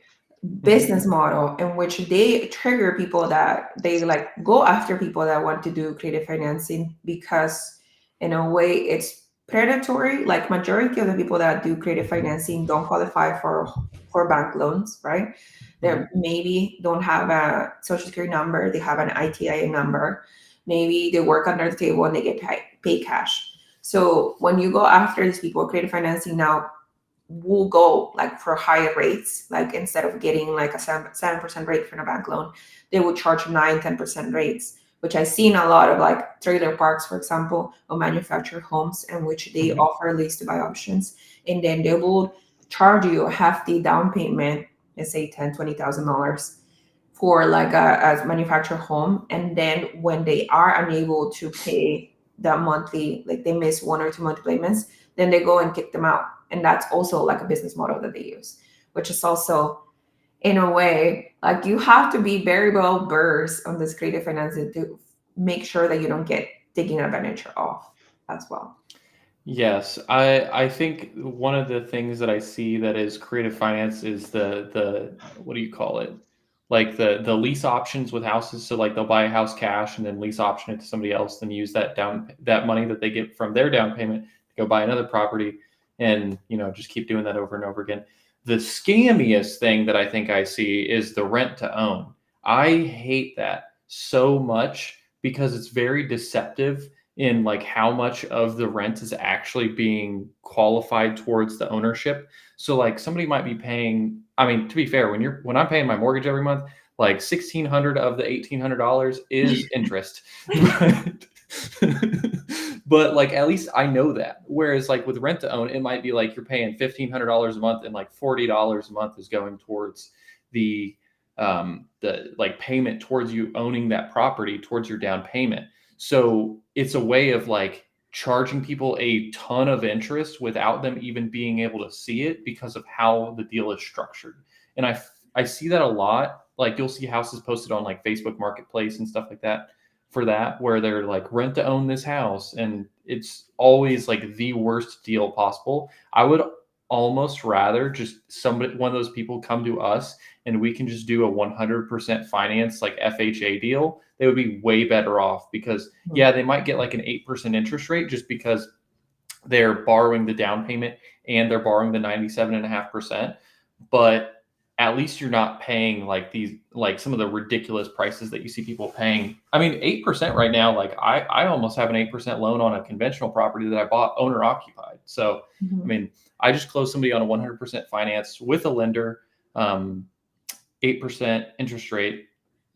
Business model in which they trigger people that they like go after people that want to do creative financing because in a way it's predatory. Like majority of the people that do creative financing don't qualify for bank loans, right? They maybe don't have a social security number, they have an ITIN number, maybe they work under the table and they get paid cash. So when you go after these people, creative financing now will go like for higher rates. Like instead of getting like a 7% rate from a bank loan, they would charge 9-10% rates, which I've seen a lot of like trailer parks, for example, or manufactured homes in which they offer lease to buy options. And then they will charge you a hefty down payment, let's say $10,000-$20,000 for like a manufactured home. And then when they are unable to pay that monthly, like they miss 1 or 2 monthly payments, then they go and kick them out. And that's also like a business model that they use, which is also in a way like you have to be very well versed on this creative financing to make sure that you don't get taken advantage of as well.
Yes, I think one of the things that I see that is creative finance is the what do you call it? Like the lease options with houses. So like they'll buy a house cash and then lease option it to somebody else, then use that money that they get from their down payment to go buy another property, and just keep doing that over and over again. The scammiest thing that I think I see is the rent to own. I hate that so much because it's very deceptive in like how much of the rent is actually being qualified towards the ownership. So like somebody might be paying, I mean, to be fair, when I'm paying my mortgage every month, like $1,600 of the $1,800 is interest. But like at least I know that. Whereas like with rent to own, it might be like you're paying $1,500 a month and like $40 a month is going towards the like payment towards you owning that property, towards your down payment. So it's a way of like charging people a ton of interest without them even being able to see it because of how the deal is structured. And I see that a lot. Like you'll see houses posted on like Facebook Marketplace and stuff like that for that, where they're like rent to own this house, and it's always like the worst deal possible. I would almost rather just one of those people come to us and we can just do a 100% finance like FHA deal. They would be way better off because they might get like an 8% interest rate just because they're borrowing the down payment and they're borrowing the 97.5%. But at least you're not paying like some of the ridiculous prices that you see people paying. I mean, 8% right now, like I almost have an 8% loan on a conventional property that I bought owner occupied. So, I mean, I just closed somebody on a 100% finance with a lender, 8% interest rate.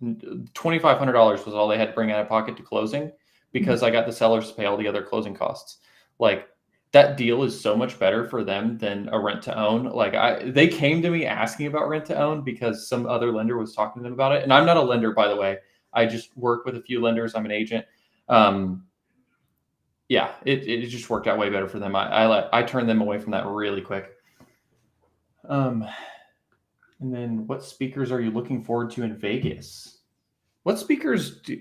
$2,500 was all they had to bring out of pocket to closing because I got the sellers to pay all the other closing costs. Like that deal is so much better for them than a rent to own. Like they came to me asking about rent to own because some other lender was talking to them about it. And I'm not a lender, by the way. I just work with a few lenders. I'm an agent. It just worked out way better for them. I turned them away from that really quick. And then what speakers are you looking forward to in Vegas? What speakers do?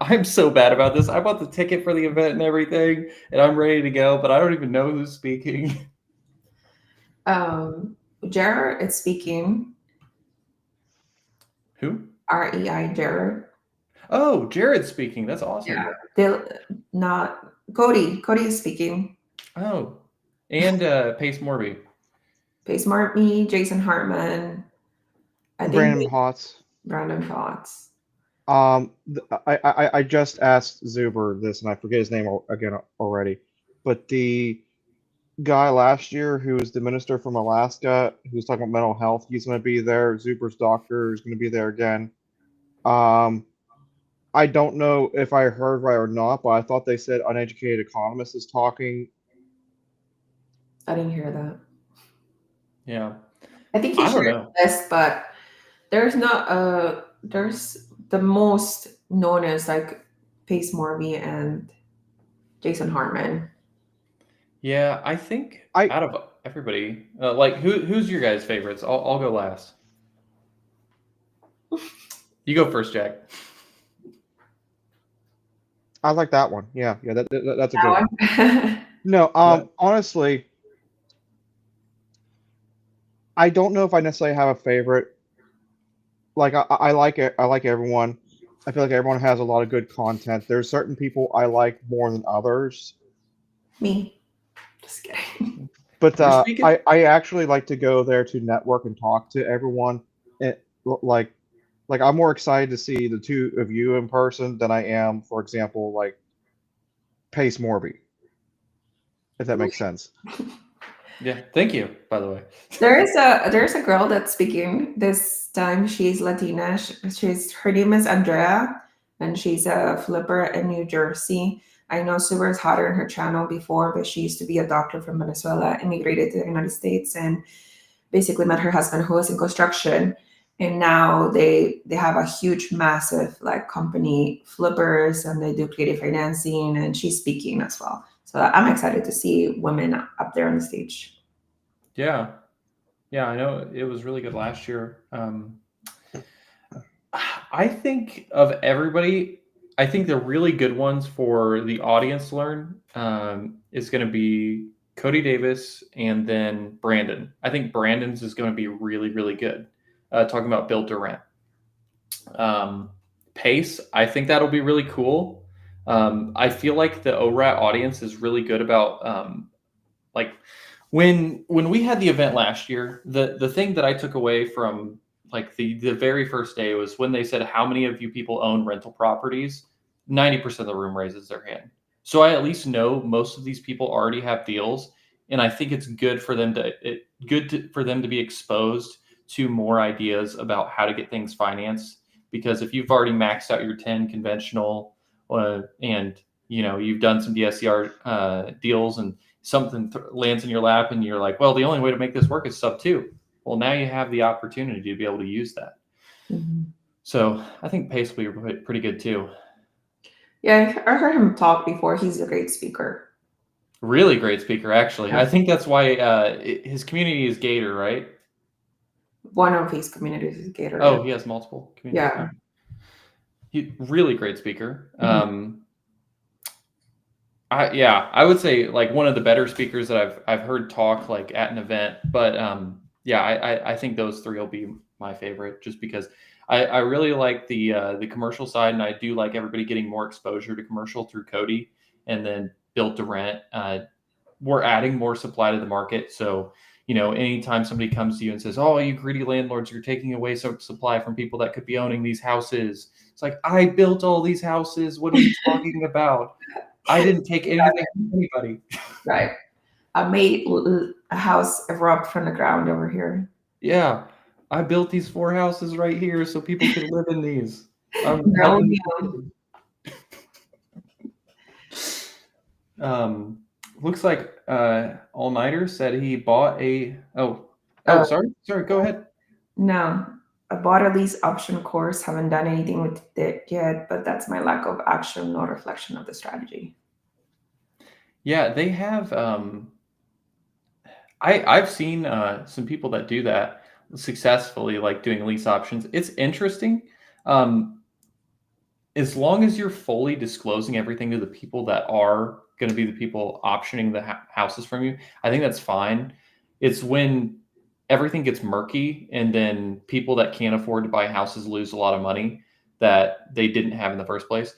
I'm so bad about this. I bought the ticket for the event and everything, and I'm ready to go, but I don't even know who's speaking.
Jared is speaking.
Who?
REI Jared.
Oh, Jared's speaking. That's awesome.
Yeah. Cody. Cody is speaking.
Oh, and Pace Morby.
Pace Morby, Jason Hartman.
Brandon Potts.
Brandon Potts.
I just asked Zuber this, and I forget his name again already. But the guy last year who was the minister from Alaska, who was talking about mental health, he's going to be there. Zuber's doctor is going to be there again. I don't know if I heard right or not, but I thought they said uneducated economist is talking.
I didn't hear that.
Yeah.
I think he shared this, but there's not there's the most known as like Pace Morby and Jason Hartman.
Yeah, I think
I-
out of everybody, like who's your guys' favorites? I'll go last. You go first, Jack.
I like that one. Yeah, that's a
That
good one.
one.
No,
What?
honestly, I don't know if I necessarily have a favorite. Like I like it. I like everyone. I feel like everyone has a lot of good content. There's certain people I like more than others.
Me. Just kidding.
But
We're speaking.
I actually like to go there to network and talk to everyone. And like I'm more excited to see the two of you in person than I am, for example, like Pace Morby. If that makes sense.
Yeah, thank you, by the way.
There's a girl that's speaking this time. She's Latina. Her name is Andrea, and she's a flipper in New Jersey. I know Subar's had her on her channel before, but she used to be a doctor from Venezuela, immigrated to the United States, and basically met her husband who was in construction. And now they have a huge, massive like company, flippers, and they do creative financing. And she's speaking as well. So I'm excited to see women up there on the stage.
Yeah, I know it was really good last year. I think of everybody, I think the really good ones for the audience to learn is going to be Cody Davis and then Brandon. I think Brandon's is going to be really, really good. Talking about build to rent. Pace, I think that'll be really cool. I feel like the ORAT audience is really good about like when we had the event last year, the thing that I took away from like the very first day was when they said how many of you people own rental properties, 90% of the room raises their hand. So I at least know most of these people already have deals, and I think it's good for them for them to be exposed to more ideas about how to get things financed. Because if you've already maxed out your 10 conventional and you've done some DSCR deals and something lands in your lap and you're like, well, the only way to make this work is sub 2. Well, now you have the opportunity to be able to use that.
Mm-hmm.
So I think Pace will be pretty good too.
Yeah, I heard him talk before. He's a great speaker.
Really great speaker, actually.
Yeah.
I think that's why his community is Gator, right?
One of his communities is Gator.
Oh, he has multiple communities.
Yeah.
He really great speaker.
Mm-hmm.
I would say like one of the better speakers that I've heard talk like at an event. But I think those three will be my favorite, just because I really like the commercial side, and I do like everybody getting more exposure to commercial through Cody, and then build to rent. We're adding more supply to the market, so anytime somebody comes to you and says, "Oh, you greedy landlords, you're taking away some supply from people that could be owning these houses," it's like, I built all these houses. What are you talking about? I didn't take anything from anybody.
Right. I made a house erupt from the ground over here.
Yeah. I built these 4 houses right here so people could live in these. Looks like All Nighter said he bought a sorry, go ahead.
No, I bought a lease option course, haven't done anything with it yet, but that's my lack of action, no reflection of the strategy.
Yeah, they have I've seen some people that do that successfully, like doing lease options. It's interesting. As long as you're fully disclosing everything to the people that are going to be the people optioning the houses from you, I think that's fine. It's when everything gets murky and then people that can't afford to buy houses lose a lot of money that they didn't have in the first place.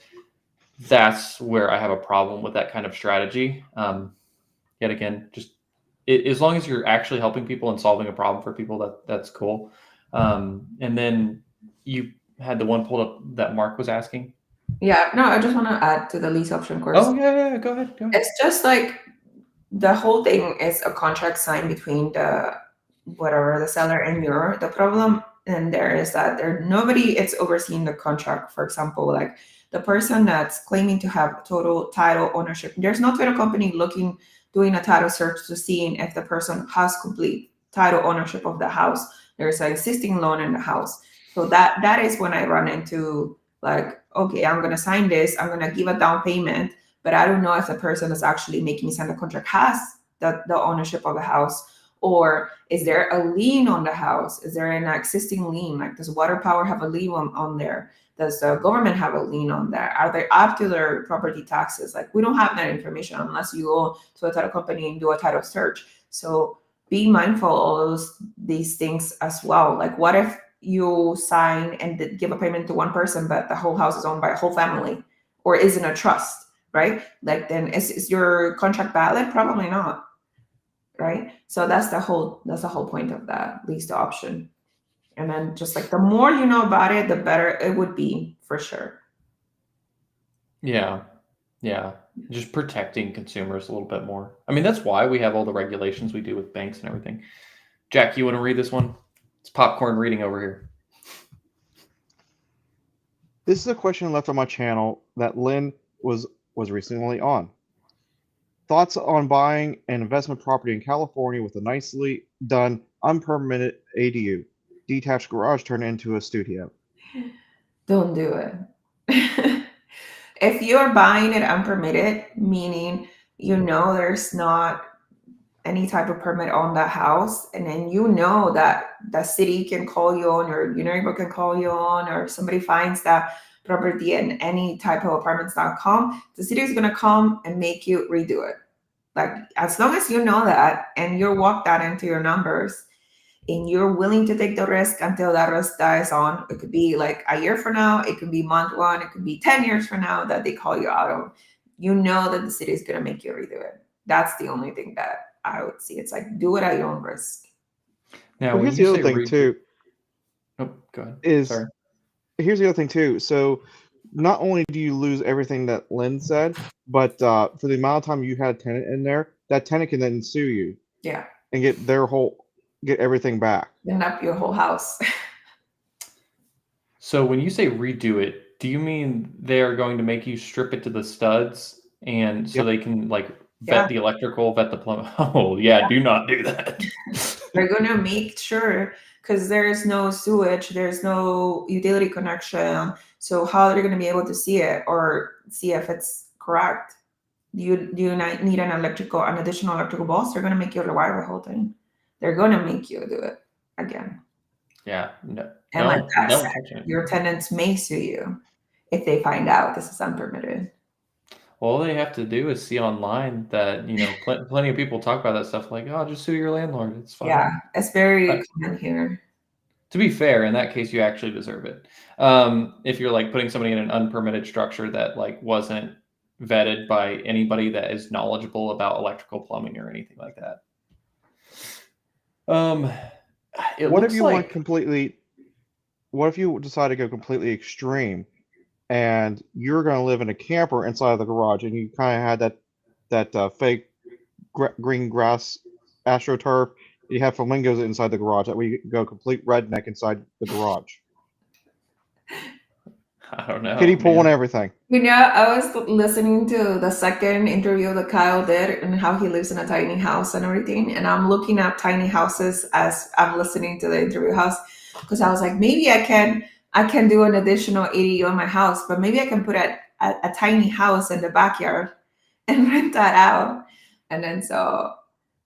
That's where I have a problem with that kind of strategy. Yet again, just as long as you're actually helping people and solving a problem for people, that's cool. And then you had the one pulled up that Mark was asking.
Yeah, no, I just want to add to the lease option course.
Oh yeah, go ahead.
It's just like the whole thing is a contract signed between the seller and you. The problem in there is that nobody is overseeing the contract. For example, like the person that's claiming to have total title ownership, there's no title company doing a title search to seeing if the person has complete title ownership of the house. There's an existing loan in the house. So that is when I run into like, okay, I'm gonna sign this, I'm gonna give a down payment, but I don't know if the person that's actually making me sign the contract has the ownership of the house, or is there a lien on the house? Is there an existing lien? Like, does Water Power have a lien on there? Does the government have a lien on there? Are they up to their property taxes? Like, we don't have that information unless you go to a title company and do a title search. So be mindful of these things as well. Like, what if you sign and give a payment to one person, but the whole house is owned by a whole family, or is in a trust, right? Like, then is your contract valid? Probably not, right? So that's the whole point of that leased option. And then just like the more you know about it, the better it would be for sure.
Yeah. Just protecting consumers a little bit more. I mean, that's why we have all the regulations we do with banks and everything. Jack, you want to read this one? It's popcorn reading over here.
This is a question left on my channel that Lynn was recently on. Thoughts on buying an investment property in California with a nicely done, unpermitted ADU, detached garage turned into a studio?
Don't do it. If you're buying it unpermitted, meaning there's not any type of permit on that house, and then that the city can call you on, or your neighbor can call you on, or somebody finds that property in any type of apartments.com, the city is going to come and make you redo it. Like, as long as you know that and you walk that into your numbers and you're willing to take the risk until that risk dies on, it could be like a year from now, it could be month one, it could be 10 years from now that they call you out of, that the city is going to make you redo it. That's the only thing that I would see. It's like, do it at your own risk.
Now,
Well,
when
here's
you
the
say
other thing too.
Oh, go ahead.
Is
Sorry.
Here's the other thing too. So not only do you lose everything that Lynn said, but for the amount of time you had a tenant in there, that tenant can then sue you.
Yeah.
And get everything back.
End up your whole house.
So when you say redo it, do you mean they are going to make you strip it to the studs, and so they can vet the electrical, vet the plumbing? Oh yeah, do not do that.
They're going to make sure, because there's no sewage, there's no utility connection. So how are they going to be able to see it or see if it's correct? Do you need an additional electrical box? They're going to make you rewire the whole thing. They're going to make you do it again.
Yeah, no.
And like that said, your tenants may sue you if they find out this is unpermitted.
All they have to do is see online that, plenty of people talk about that stuff, like, oh, just sue your landlord. It's fine.
Yeah, it's very common here.
To be fair, in that case, you actually deserve it. If you're putting somebody in an unpermitted structure that wasn't vetted by anybody that is knowledgeable about electrical, plumbing, or anything like that.
What if you decide to go completely extreme and you're going to live in a camper inside of the garage, and you kind of had that fake green grass AstroTurf? You have flamingos inside the garage. That we go complete redneck inside the garage.
I don't know.
Kiddie pool and everything.
I was listening to the second interview that Kyle did and how he lives in a tiny house and everything. And I'm looking at tiny houses as I'm listening to the interview house, because I was like, maybe I can do an additional ADU in my house, but maybe I can put a tiny house in the backyard and rent that out. And then so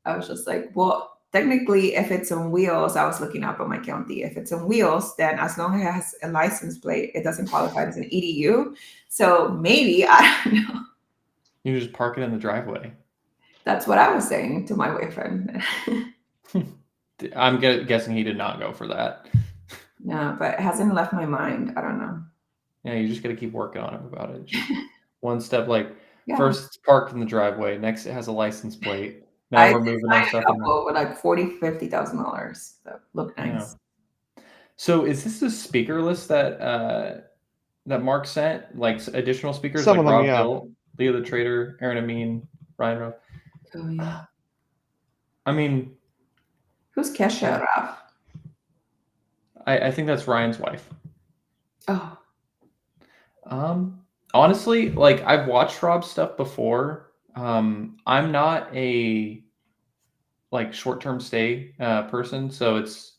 I was just like, well, technically, if it's on wheels, I was looking up on my county. If it's on wheels, then as long as it has a license plate, it doesn't qualify as an EDU. So maybe, I don't know.
You just park it in the driveway.
That's what I was saying to my boyfriend.
I'm guessing he did not go for that.
No, but it hasn't left my mind. I don't know.
Yeah, you just got to keep working on it about it. Just one step, first it's parked in the driveway. Next, it has a license plate. Now we're moving our stuff in.
With $40,000-$50,000 that look nice.
Yeah. So is this a speaker list that Mark sent? Additional speakers?
Some of them,
Rob
yeah.
Hill, Leo the Trader, Aaron Amin, Ryan Ruff.
Oh yeah.
I mean,
who's Kesha Ruff?
I think that's Ryan's wife.
Oh.
Honestly, I've watched Rob's stuff before. I'm not a short-term stay person, so it's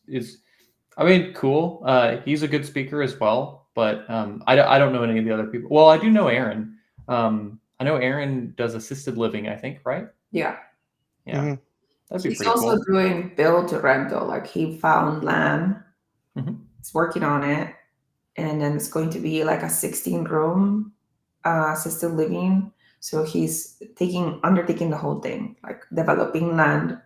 cool. He's a good speaker as well, but I don't know any of the other people. Well, I do know Aaron. I know Aaron does assisted living, I think, right?
Yeah.
Yeah.
Mhm.
That'd be
He's
pretty
also
cool.
doing build to rental. Like he found land,
Mhm.
he's working on it, and then it's going to be like a 16-room assisted living. So he's undertaking the whole thing, like developing land,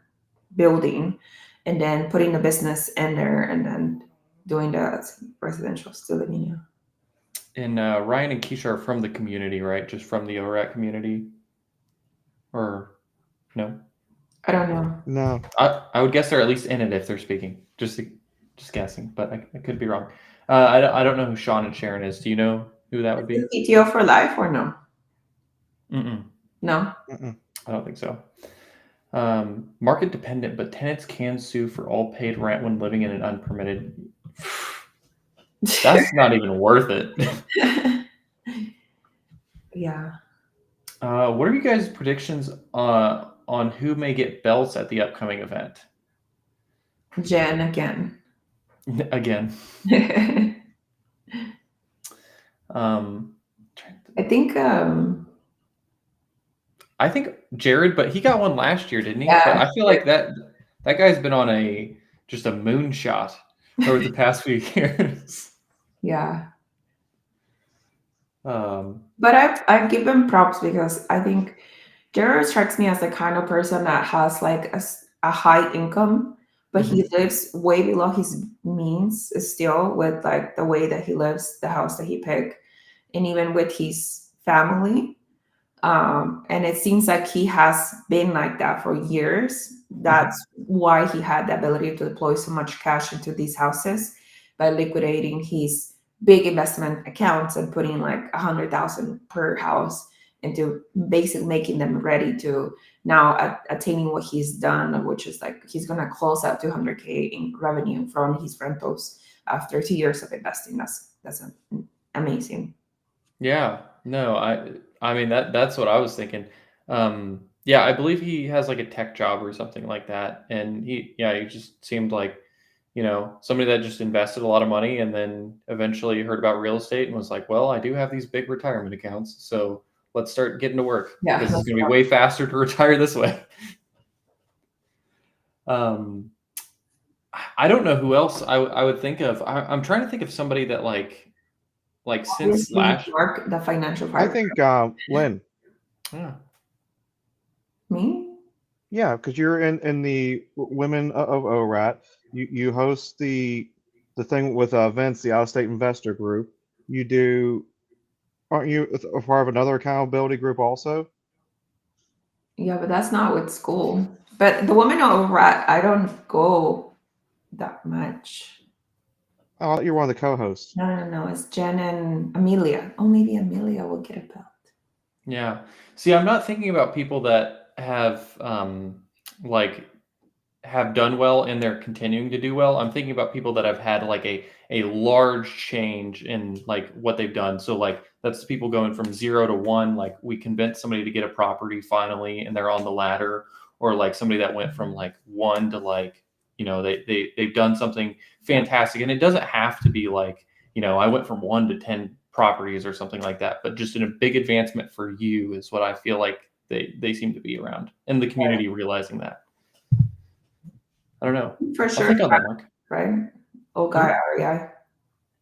building, and then putting the business in there, and then doing the residential still living. Yeah.
And Ryan and Keisha are from the community, right? Just from the ORAT community? Or no?
I don't know.
No.
I would guess they're at least in it if they're speaking. Just guessing, but I could be wrong. I don't know who Sean and Sharon is. Do you know who that would be?
PTO for life or no?
Mm-mm.
No.
Mm-mm.
I don't think so. Market dependent, but tenants can sue for all paid rent when living in an unpermitted. That's not even worth it.
Yeah.
What are you guys' predictions on who may get belts at the upcoming event?
Jen again.
Again.
I think
I think Jared, but he got one last year, didn't he?
Yeah,
But I feel like that guy's been on just a moonshot over the past few years.
yeah.
Um,
But I give him props because I think Jared strikes me as the kind of person that has like a high income, but he lives way below his means still with like the way that he lives, the house that he picked, and even with his family. And it seems like he has been like that for years. That's why he had the ability to deploy so much cash into these houses by liquidating his big investment accounts and putting like 100,000 per house into basically making them ready to now attaining what he's done, which is like he's gonna close out 200K in revenue from his rentals after 2 years of investing. That's amazing.
yeah, no, I mean that's what I was thinking. Yeah, I believe he has like a tech job or something like that, and he just seemed like somebody that just invested a lot of money and then eventually heard about real estate and was like, well, I do have these big retirement accounts, so let's start getting to work
Yeah,
because it's
that's
going to be way faster to retire this way. I don't know who else I would think of. I'm trying to think of somebody that like since
obviously
last.
Mark, the financial
I
part.
think Lynn.
Yeah.
Me?
Yeah, because you're in the Women of ORAT. You host the thing with Vince, the out of state investor group. You do, aren't you a part of another accountability group also?
Yeah, but that's not with school. But the women over at I don't go that much.
Oh, you're one of the co-hosts.
No. It's Jen and Amelia. Oh, maybe Amelia will get a belt.
Yeah. See, I'm not thinking about people that have like have done well and they're continuing to do well. I'm thinking about people that have had like a large change in like what they've done. So like that's people going from 0 to 1. Like we convinced somebody to get a property finally and they're on the ladder, or like somebody that went from like 1 to like they've done something fantastic. And it doesn't have to be like I went from 1 to 10 properties or something like that, but just in a big advancement for you is what I feel like they seem to be around, and the community realizing that. I don't know.
For
I'll
sure.
think on that, Mark.
Right? Old guy, REI.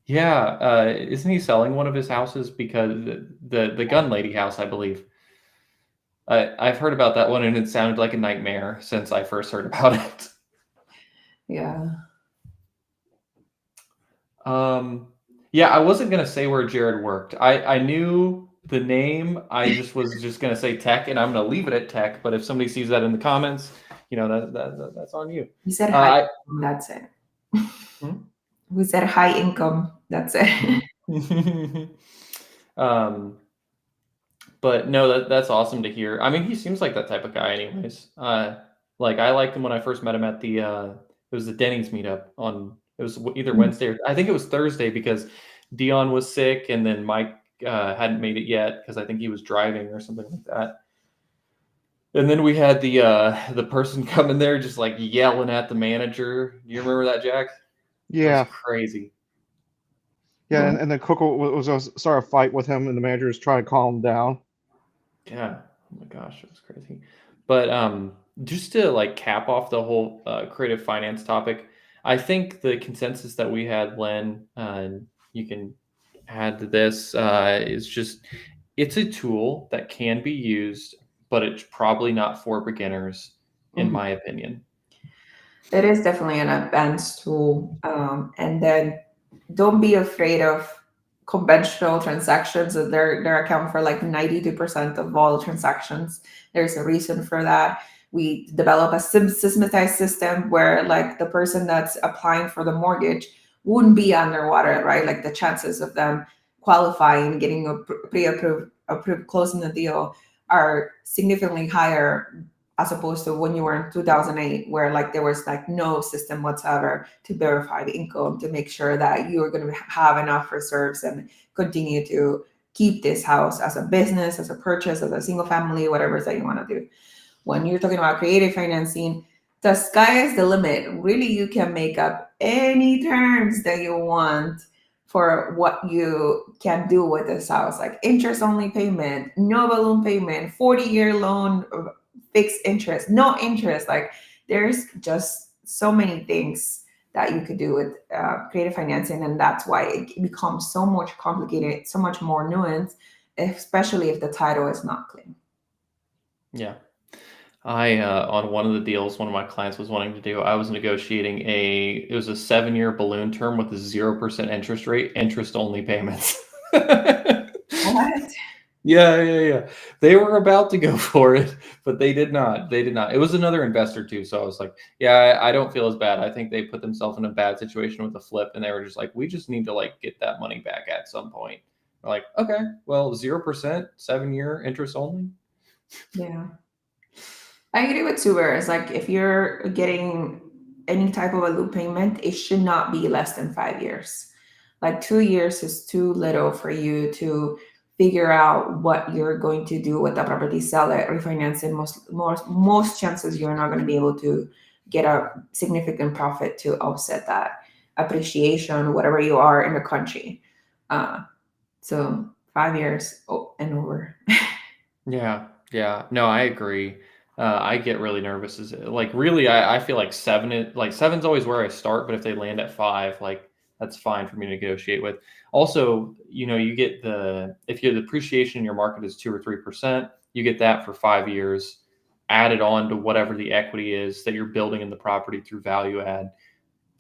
Yeah, isn't he selling one of his houses because the gun lady house, I believe. I've heard about that one, and it sounded like a nightmare since I first heard about it.
Yeah.
Yeah, I wasn't gonna say where Jared worked. I knew the name. I was just gonna say tech, and I'm gonna leave it at tech. But if somebody sees that in the comments, that's on you.
He said high income, that's it. We said high income, that's it.
But no, that's awesome to hear. I mean, he seems like that type of guy, anyways. Like I liked him when I first met him at it was the Denny's meetup it was either Wednesday or I think it was Thursday because Dion was sick and then Mike hadn't made it yet because I think he was driving or something like that. And then we had the person come in there just like yelling at the manager. Do you remember that, Jack?
Yeah.
That was crazy.
Yeah, and then Cook was going to start a fight with him, and the manager was trying to calm him down.
Yeah. Oh my gosh, it was crazy. But just to like cap off the whole creative finance topic, I think the consensus that we had, Len, and you can add to this, is just it's a tool that can be used, but it's probably not for beginners, in
Mhm.
my opinion.
It is definitely an advanced tool. And then don't be afraid of conventional transactions. They're account for like 92% of all transactions. There's a reason for that. We develop a systematized system where like the person that's applying for the mortgage wouldn't be underwater, right? Like the chances of them qualifying, getting a pre-approved, closing the deal are significantly higher as opposed to when you were in 2008 where like there was like no system whatsoever to verify the income to make sure that you were going to have enough reserves and continue to keep this house as a business, as a purchase, as a single family, whatever it is that you want to do. When you're talking about creative financing, the sky is the limit. Really, you can make up any terms that you want for what you can do with this house, like interest only payment, no balloon payment, 40-year loan, fixed interest, no interest. Like there's just so many things that you could do with creative financing, and that's why it becomes so much complicated, so much more nuanced, especially if the title is not clean.
Yeah. I on one of the deals one of my clients was wanting to do, I was negotiating it was a 7-year balloon term with a 0% interest rate, interest only payments.
What?
Yeah. They were about to go for it, but they did not. They did not. It was another investor too, so I was like, yeah, I don't feel as bad. I think they put themselves in a bad situation with the flip, and they were just like, we just need to like get that money back at some point. We're like, okay, well, 0%, 7-year interest only.
Yeah. I agree with Suber. It's like if you're getting any type of a loop payment, it should not be less than 5 years. Like 2 years is too little for you to figure out what you're going to do with the property, sell it, refinance it. Most chances you're not going to be able to get a significant profit to offset that appreciation, whatever you are in the country. So 5 years and over.
Yeah. No, I agree. I get really nervous. Is like really, I feel like seven's always where I start. But if they land at 5, like that's fine for me to negotiate with. Also, you get if you have depreciation in your market is 2 or 3%, you get that for 5 years, added on to whatever the equity is that you're building in the property through value add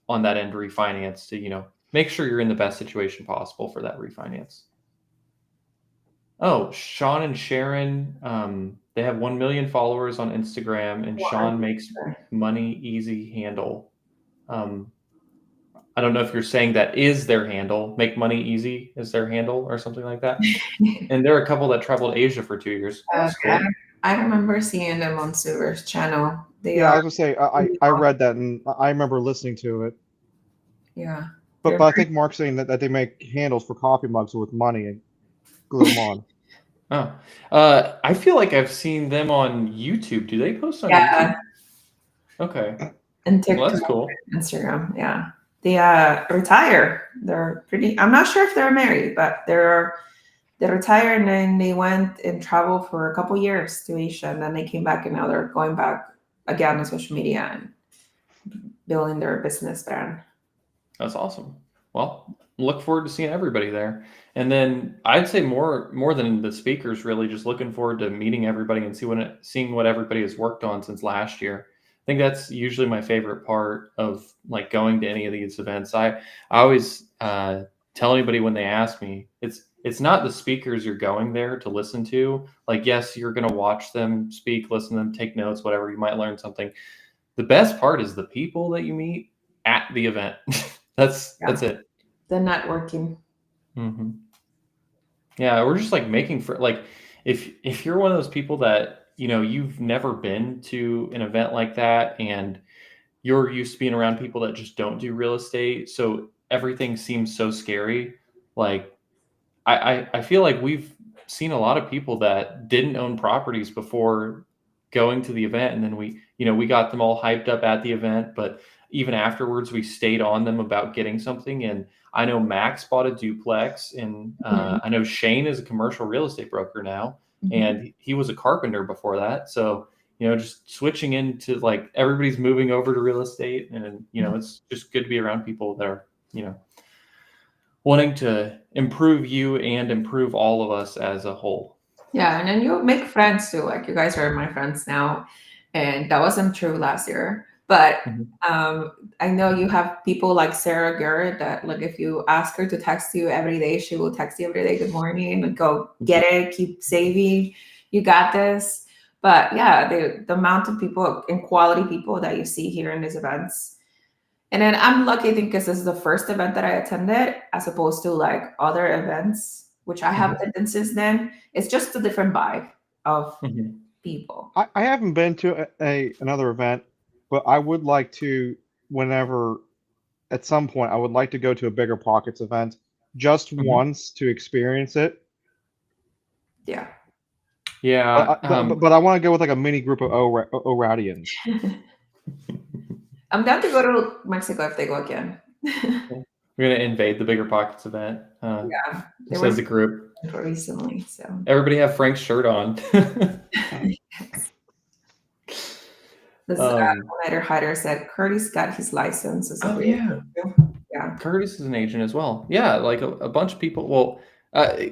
on that end refinance to make sure you're in the best situation possible for that refinance. Oh, Sean and Sharon, they have 1 million followers on Instagram, and Sean makes money easy handle. I don't know if you're saying that is their handle. Make money easy is their handle or something like that. And there are a couple that traveled Asia for 2 years. That's cool.
I remember seeing them on Suber's channel.
Yeah, I was gonna say I read that and I remember listening to it.
Yeah.
But I think Mark's saying that they make handles for coffee mugs with money and glue them on.
Oh, I feel like I've seen them on YouTube. Do they post on YouTube? Okay.
And TikTok,
well, that's cool.
Instagram. Yeah. They retire. They're pretty. I'm not sure if they're married, but they retired and then they went and traveled for a couple years to Asia, and then they came back and now they're going back again on social media and building their business brand.
That's awesome. Well, look forward to seeing everybody there. And then I'd say more than the speakers, really just looking forward to meeting everybody and seeing what everybody has worked on since last year. I think that's usually my favorite part of like going to any of these events. I always tell anybody when they ask me, it's not the speakers you're going there to listen to. Like, yes, you're going to watch them speak, listen to them, take notes, whatever. You might learn something. The best part is the people that you meet at the event. That's it.
The networking.
Mm-hmm. Yeah, we're just like making for like if you're one of those people that you've never been to an event like that and you're used to being around people that just don't do real estate, so everything seems so scary. Like I feel like we've seen a lot of people that didn't own properties before going to the event, and then we got them all hyped up at the event, but even afterwards we stayed on them about getting something. And I know Max bought a duplex, and I know Shane is a commercial real estate broker now. and he was a carpenter before that. So, just switching into like everybody's moving over to real estate, and it's just good to be around people that are wanting to improve you and improve all of us as a whole.
Yeah, and then you make friends too. Like you guys are my friends now, and that wasn't true last year. But I know you have people like Sarah Garrett that, like, if you ask her to text you every day, she will text you every day, good morning, and go get it, keep saving, you got this. But yeah, the amount of people and quality people that you see here in these events. And then I'm lucky, I think, because this is the first event that I attended, as opposed to like other events, which I have attended since then. It's just a different vibe of people.
I haven't been to another event, but I would like to, at some point, I would like to go to a Bigger Pockets event just once to experience it.
Yeah.
Yeah.
But I want to go with like a mini group of O'Rowdians.
I'm down to go to Mexico if they go again.
We're going to invade the Bigger Pockets event.
Yeah.
Just as a group.
Recently, so.
Everybody have Frank's shirt on.
This All-Nighter Hider said Curtis got his license.
Yeah. Curtis is an agent as well. Yeah, like a bunch of people. Well,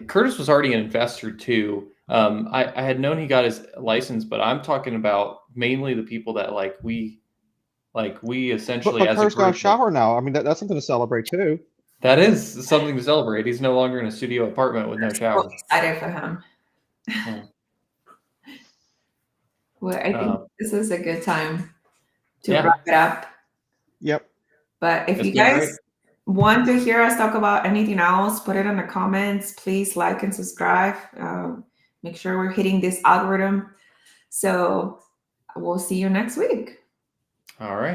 Curtis was already an investor too. I had known he got his license, but I'm talking about mainly the people that we essentially
but
as
Curtis
a group.
got a shower now. I mean, that's something to celebrate too.
That is something to celebrate. He's no longer in a studio apartment with no shower.
I'm excited for him. Well, I think this is a good time to wrap it up.
Yep.
But if you guys want to hear us talk about anything else, put it in the comments. Please like and subscribe. Make sure we're hitting this algorithm. So we'll see you next week.
All right.